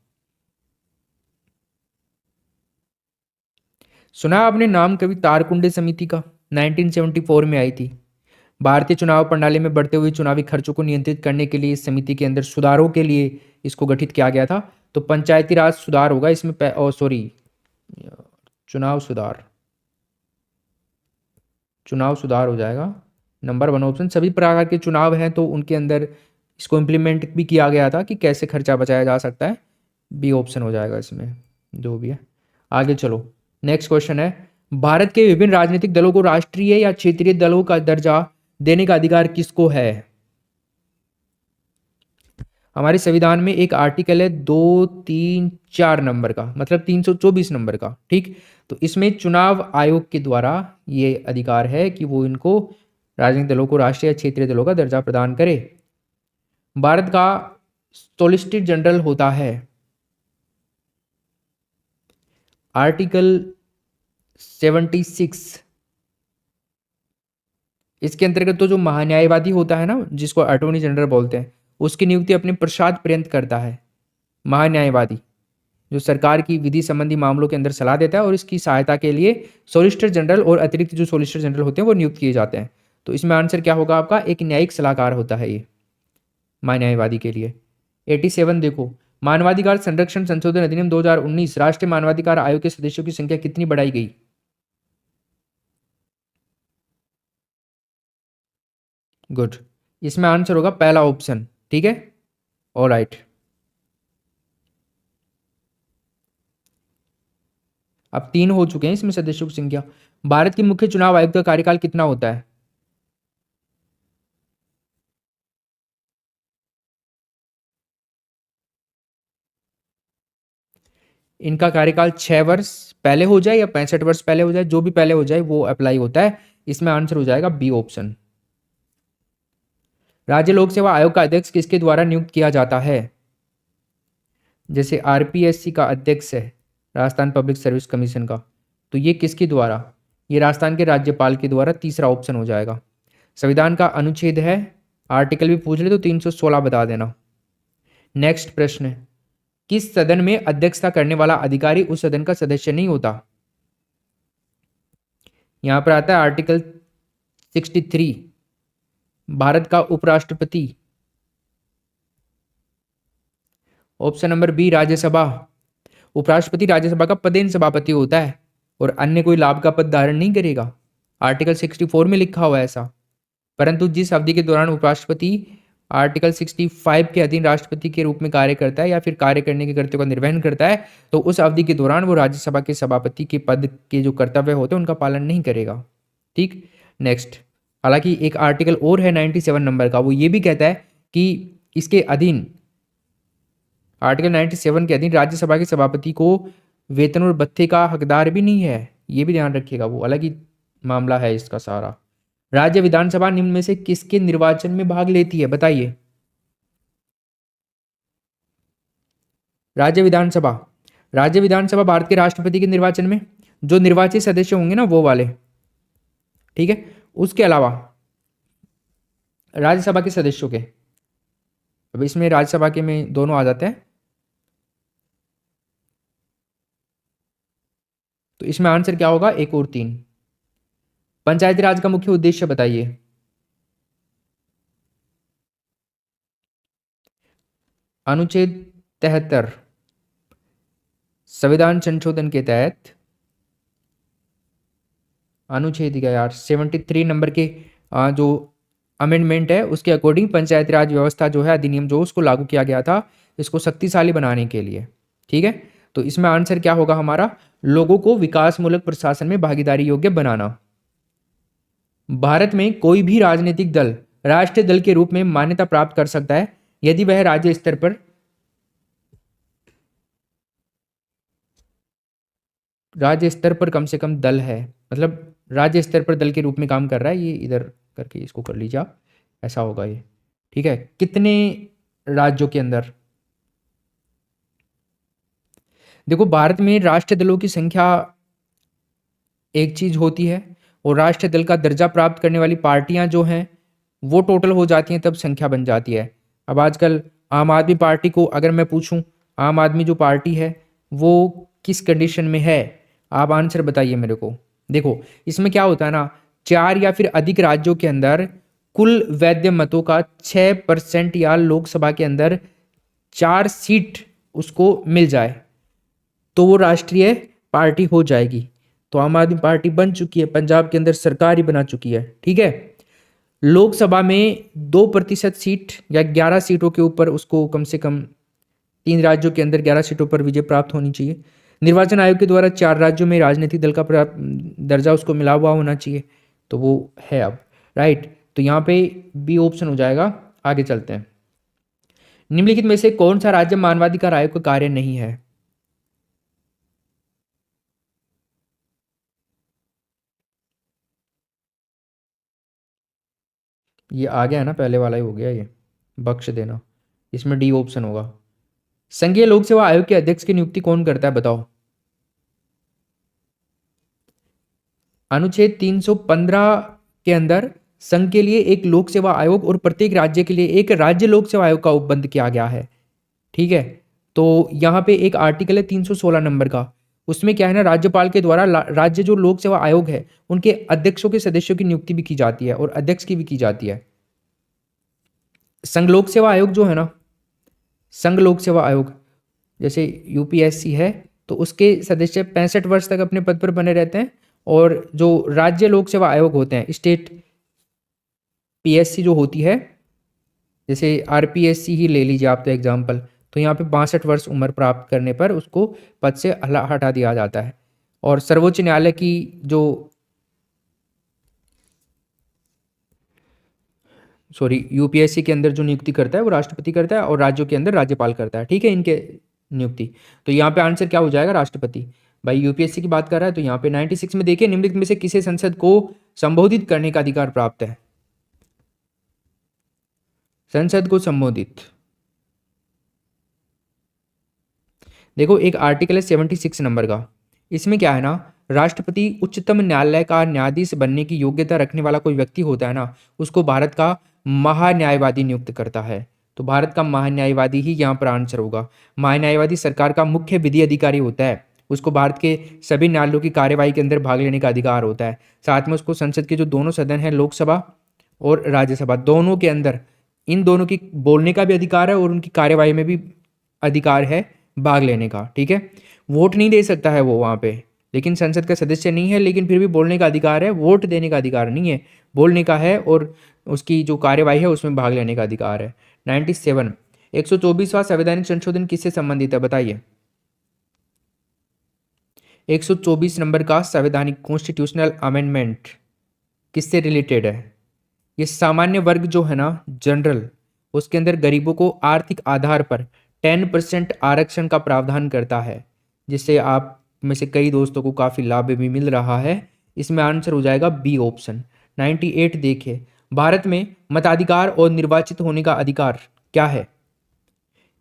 सुना आपने नाम कभी तारकुंडे समिति का? 1974 में आई थी। भारतीय चुनाव प्रणाली में बढ़ते हुए चुनावी खर्चों को नियंत्रित करने के लिए इस समिति के अंदर सुधारों के लिए इसको गठित किया गया था। तो पंचायती राज सुधार होगा इसमें, चुनाव सुधार हो जाएगा। Number 1 option. सभी प्रकार के चुनाव हैं तो उनके अंदर इसको इम्प्लीमेंट भी किया गया था कि कैसे खर्चा बचाया जा सकता है। बी ऑप्शन हो जाएगा इसमें, जो भी है। आगे चलो, नेक्स्ट क्वेश्चन है, भारत के विभिन्न राजनीतिक दलों को राष्ट्रीय या क्षेत्रीय दलों का दर्जा देने का अधिकार किसको है? हमारे संविधान में एक आर्टिकल है 2, 3, 4 नंबर का, मतलब 324 नंबर का। ठीक, तो इसमें चुनाव आयोग के द्वारा ये अधिकार है कि वो इनको राजनीतिक दलों को राष्ट्रीय या क्षेत्रीय दलों का दर्जा प्रदान करे। भारत का सॉलिसिटर जनरल होता है आर्टिकल 76। इसके अंतर्गत तो जो महान्यायवादी होता है ना, जिसको अटॉर्नी जनरल बोलते हैं, उसकी नियुक्ति अपने प्रसाद पर्यंत करता है महान्यायवादी, जो सरकार की विधि संबंधी मामलों के अंदर सलाह देता है। और इसकी सहायता के लिए सॉलिसिटर जनरल और अतिरिक्त जो सॉलिसिटर जनरल होते हैं वो नियुक्त किए जाते हैं। तो इसमें आंसर क्या होगा आपका? एक न्यायिक सलाहकार होता है ये महान्यायवादी के लिए। 87 देखो, मानवाधिकार संरक्षण संशोधन अधिनियम 2019 राष्ट्रीय मानवाधिकार आयोग के सदस्यों की संख्या कितनी बढ़ाई गई? गुड, इसमें आंसर होगा पहला ऑप्शन। ठीक है, ऑलराइट। अब 3 हो चुके हैं इसमें सदस्यों की संख्या। भारत के मुख्य चुनाव आयुक्त का कार्यकाल कितना होता है? इनका कार्यकाल 6 वर्ष पहले हो जाए या 65 वर्ष पहले हो जाए, जो भी पहले हो जाए वो अप्लाई होता है। इसमें आंसर हो जाएगा बी ऑप्शन। राज्य लोक सेवा आयोग का अध्यक्ष किसके द्वारा नियुक्त किया जाता है? जैसे आरपीएससी का अध्यक्ष है राजस्थान पब्लिक सर्विस कमीशन का, तो ये किसके द्वारा? ये राजस्थान के राज्यपाल के द्वारा। तीसरा ऑप्शन हो जाएगा। संविधान का अनुच्छेद है, आर्टिकल भी पूछ ले तो 316 बता देना। नेक्स्ट प्रश्न है, किस सदन में अध्यक्षता करने वाला अधिकारी उस सदन का सदस्य नहीं होता? यहां पर आता है आर्टिकल 63, भारत का उपराष्ट्रपति। Option number B Rajya Sabha. उपराष्ट्रपति राज्यसभा का पदेन सभापति होता है और अन्य कोई लाभ का पद धारण नहीं करेगा। आर्टिकल 64 में लिखा हुआ है ऐसा। परंतु जिस अवधि के दौरान उपराष्ट्रपति आर्टिकल 65 के अधीन राष्ट्रपति के रूप में कार्य करता है या फिर कार्य करने के कर्तव्यों का निर्वहन करता है, तो उस अवधि के दौरान वो राज्यसभा के सभापति के पद के जो कर्तव्य होते हैं उनका पालन नहीं करेगा। ठीक, नेक्स्ट। हालांकि एक आर्टिकल और है 97 नंबर का, वो ये भी कहता है कि इसके अधीन, आर्टिकल 97 के अधीन राज्यसभा के सभापति को वेतन और भत्ते का हकदार भी नहीं है। ये भी ध्यान रखिएगा, वो अलग ही मामला है इसका सारा। राज्य विधानसभा निम्न में से किसके निर्वाचन में भाग लेती है, बताइए। राज्य विधानसभा, राज्य विधानसभा भारत के राष्ट्रपति के निर्वाचन में जो निर्वाचित सदस्य होंगे ना वो वाले, ठीक है। उसके अलावा राज्यसभा के सदस्यों के, अब इसमें राज्यसभा के में दोनों आ जाते हैं, तो इसमें आंसर क्या होगा, 1 और 3। पंचायती राज का मुख्य उद्देश्य बताइए। अनुच्छेद 73 संविधान संशोधन के तहत, अनुच्छेद क्या यार, 73 नंबर के जो अमेंडमेंट है उसके अकॉर्डिंग पंचायती राज व्यवस्था जो है, अधिनियम जो उसको लागू किया गया था इसको शक्तिशाली बनाने के लिए। ठीक है, तो इसमें आंसर क्या होगा हमारा, लोगों को विकासमूलक प्रशासन में भागीदारी योग्य बनाना। भारत में कोई भी राजनीतिक दल राष्ट्रीय दल के रूप में मान्यता प्राप्त कर सकता है यदि वह राज्य स्तर पर कम से कम दल है, मतलब राज्य स्तर पर दल के रूप में काम कर रहा है। ये इधर करके इसको कर लीजिए आप, ऐसा होगा ये। ठीक है, कितने राज्यों के अंदर, देखो भारत में राष्ट्रीय दलों की संख्या एक चीज होती है और राष्ट्रीय दल का दर्जा प्राप्त करने वाली पार्टियां जो हैं वो टोटल हो जाती हैं, तब संख्या बन जाती है। अब आजकल आम आदमी पार्टी को अगर मैं पूछूं, आम आदमी जो पार्टी है वो किस कंडीशन में है, आप आंसर बताइए मेरे को। देखो इसमें क्या होता है ना, 4 या फिर अधिक राज्यों के अंदर कुल वैध मतों का 6% या लोकसभा के अंदर 4 सीट उसको मिल जाए तो वो राष्ट्रीय पार्टी हो जाएगी। तो आम आदमी पार्टी बन चुकी है, पंजाब के अंदर सरकार ही बना चुकी है। ठीक है, लोकसभा में 2% सीट या 11 सीटों के ऊपर उसको कम से कम 3 राज्यों के अंदर 11 सीटों पर विजय प्राप्त होनी चाहिए। निर्वाचन आयोग के द्वारा 4 राज्यों में राजनीतिक दल का दर्जा उसको मिला हुआ होना चाहिए, तो वो है अब, राइट। तो यहाँ पे बी ऑप्शन हो जाएगा। आगे चलते हैं। निम्नलिखित में से कौन सा राज्य मानवाधिकार आयोग का कार्य नहीं है, ये आ गया है ना, पहले वाला ही हो गया ये, बख्श देना। इसमें डी ऑप्शन होगा। संघीय लोक सेवा आयोग के अध्यक्ष की नियुक्ति कौन करता है, बताओ। अनुच्छेद 315 के अंदर संघ के लिए एक लोक सेवा आयोग और प्रत्येक राज्य के लिए एक राज्य लोक सेवा आयोग का उपबंध किया गया है। ठीक है, तो यहाँ पे एक आर्टिकल है 316 नंबर का, उसमें क्या है ना, राज्यपाल के द्वारा राज्य जो लोक सेवा आयोग है उनके अध्यक्षों के सदस्यों की नियुक्ति भी की जाती है और अध्यक्ष की भी की जाती है। संघ लोक सेवा आयोग जो है ना, संघ लोक सेवा आयोग जैसे यूपीएससी है, तो उसके सदस्य 65 वर्ष तक अपने पद पर बने रहते हैं। और जो राज्य लोक सेवा आयोग होते हैं, स्टेट पीएससी जो होती है, जैसे आरपीएससी ही ले लीजिए आप तो एग्जाम्पल, तो यहाँ पे 62 वर्ष उम्र प्राप्त करने पर उसको पद से हटा दिया जाता है। और सर्वोच्च न्यायालय की जो यूपीएससी के अंदर जो नियुक्ति करता है वो राष्ट्रपति करता है और राज्यों के अंदर राज्यपाल करता है। ठीक है, इनके नियुक्ति, तो यहाँ पे आंसर क्या हो जाएगा, राष्ट्रपति। भाई यूपीएससी की बात कर रहा है, तो यहाँ पे 96 में देखिए, निम्नलिखित में से किसे संसद को संबोधित करने का अधिकार प्राप्त है, संसद को संबोधित। देखो एक आर्टिकल है 76 नंबर का, इसमें क्या है ना, राष्ट्रपति उच्चतम न्यायालय का न्यायाधीश बनने की योग्यता रखने वाला कोई व्यक्ति होता है ना, उसको भारत का महान्यायवादी नियुक्त करता है। तो भारत का महान्यायवादी ही यहाँ पर आंसर होगा। महान्यायवादी सरकार का मुख्य विधि अधिकारी होता है, उसको भारत के सभी न्यायालयों की कार्यवाही के अंदर भाग लेने का अधिकार होता है। साथ में उसको संसद के जो दोनों सदन हैं, लोकसभा और राज्यसभा, दोनों के अंदर इन दोनों की बोलने का भी अधिकार है और उनकी कार्यवाही में भी अधिकार है भाग लेने का। ठीक है, वोट नहीं दे सकता है वो वहाँ पे, लेकिन संसद का सदस्य नहीं है, लेकिन फिर भी बोलने का अधिकार है, वोट देने का अधिकार नहीं है, बोलने का है और उसकी जो कार्यवाही है उसमें भाग लेने का अधिकार है। 97 124वां संवैधानिक संशोधन किससे संबंधित है, बताइए। 124 नंबर का संवैधानिक कॉन्स्टिट्यूशनल अमेंडमेंट किससे रिलेटेड है? ये सामान्य वर्ग जो है ना, जनरल, उसके अंदर गरीबों को आर्थिक आधार पर 10% आरक्षण का प्रावधान करता है, जिससे आप में से कई दोस्तों को काफ़ी लाभ भी मिल रहा है। इसमें आंसर हो जाएगा बी ऑप्शन। 98 देखिए, भारत में मताधिकार और निर्वाचित होने का अधिकार क्या है?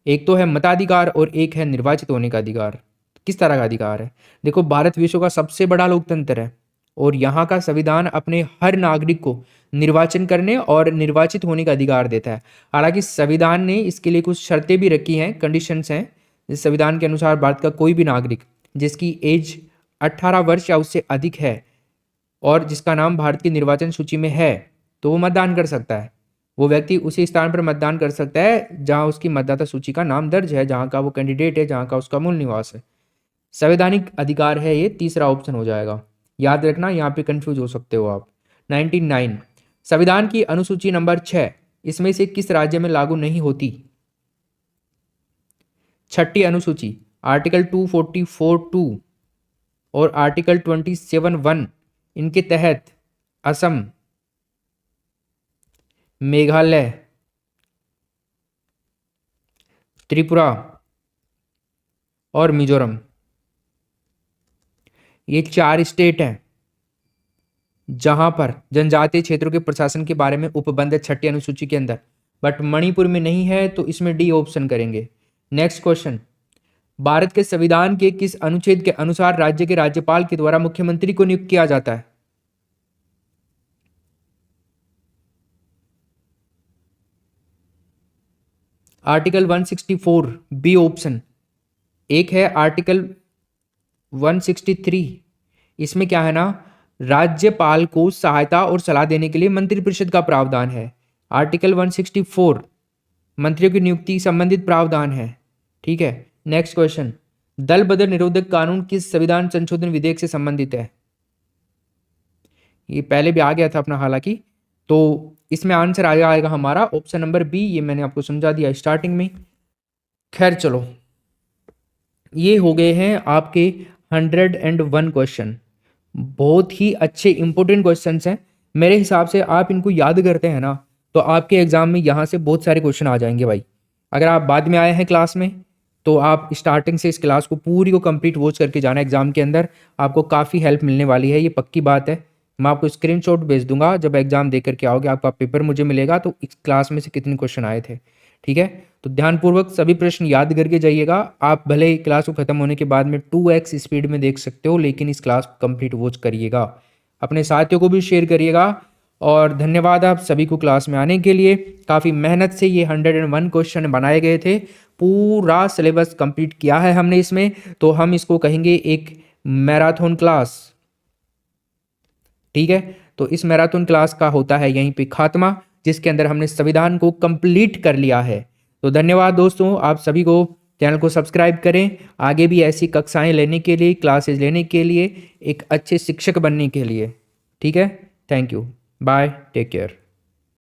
एक तो है मताधिकार और एक है निर्वाचित होने का अधिकार। किस तरह का अधिकार है? देखो, भारत विश्व का सबसे बड़ा लोकतंत्र है और यहाँ का संविधान अपने हर नागरिक को निर्वाचन करने और निर्वाचित होने का अधिकार देता है। हालांकि संविधान ने इसके लिए कुछ शर्तें भी रखी हैं, कंडीशंस हैं। इस संविधान के अनुसार भारत का कोई भी नागरिक जिसकी एज 18 वर्ष या उससे अधिक है और जिसका नाम भारत की निर्वाचन सूची में है, तो वो मतदान कर सकता है। वो व्यक्ति उसी स्थान पर मतदान कर सकता है जहां उसकी मतदाता सूची का नाम दर्ज है, जहां का वो कैंडिडेट है, जहां का उसका मूल निवास है। संवैधानिक अधिकार है ये, तीसरा ऑप्शन हो जाएगा। याद रखना, यहाँ पे कंफ्यूज हो सकते हो आप। 99 संविधान की अनुसूची नंबर 6 इसमें से किस राज्य में लागू नहीं होती? छठी अनुसूची आर्टिकल 244(2) और आर्टिकल 27(1) इनके तहत असम, मेघालय, त्रिपुरा और मिजोरम, ये 4 स्टेट हैं जहां पर जनजातीय क्षेत्रों के प्रशासन के बारे में उपबंध है छठी अनुसूची के अंदर, बट मणिपुर में नहीं है, तो इसमें डी ऑप्शन करेंगे। नेक्स्ट क्वेश्चन, भारत के संविधान के किस अनुच्छेद के अनुसार राज्य के राज्यपाल के द्वारा मुख्यमंत्री को नियुक्त किया जाता है? Article 164 B option. एक है आर्टिकल 163, इसमें क्या है ना, राज्यपाल को सहायता और सलाह देने के लिए मंत्रिपरिषद का प्रावधान है। आर्टिकल 164 मंत्रियों की नियुक्ति संबंधित प्रावधान है। ठीक है, नेक्स्ट क्वेश्चन, दल बदल निरोधक कानून किस संविधान संशोधन विधेयक से संबंधित है? ये पहले भी आ गया था अपना, हालांकि, तो इसमें आंसर आ जाएगा हमारा ऑप्शन नंबर बी। ये मैंने आपको समझा दिया स्टार्टिंग में। खैर चलो, ये हो गए हैं आपके 101 क्वेश्चन। बहुत ही अच्छे इंपॉर्टेंट क्वेश्चंस हैं। मेरे हिसाब से आप इनको याद करते हैं ना, तो आपके एग्जाम में यहाँ से बहुत सारे क्वेश्चन आ जाएंगे भाई। अगर आप बाद में आए हैं क्लास में, तो आप स्टार्टिंग से इस क्लास को पूरी को कंप्लीट वॉच करके जाना। एग्जाम के अंदर आपको काफ़ी हेल्प मिलने वाली है, ये पक्की बात है। मैं आपको स्क्रीनशॉट भेज दूंगा, जब एग्जाम दे करके आओगे आपका पेपर मुझे मिलेगा, तो इस क्लास में से कितने क्वेश्चन आए थे। ठीक है, तो ध्यानपूर्वक सभी प्रश्न याद करके जाइएगा। आप भले ही क्लास को खत्म होने के बाद में 2x स्पीड में देख सकते हो, लेकिन इस क्लास को कंप्लीट वॉच करिएगा, अपने साथियों को भी शेयर करिएगा। और धन्यवाद आप सभी को क्लास में आने के लिए। काफ़ी मेहनत से ये 101 क्वेश्चन बनाए गए थे, पूरा सिलेबस कंप्लीट किया है हमने इसमें, तो हम इसको कहेंगे एक मैराथन क्लास। ठीक है, तो इस मैराथन क्लास का होता है यहीं पे खात्मा, जिसके अंदर हमने संविधान को कंप्लीट कर लिया है। तो धन्यवाद दोस्तों, आप सभी को चैनल को सब्सक्राइब करें, आगे भी ऐसी कक्षाएं लेने के लिए, क्लासेस लेने के लिए, एक अच्छे शिक्षक बनने के लिए। ठीक है, thank you, bye, take care.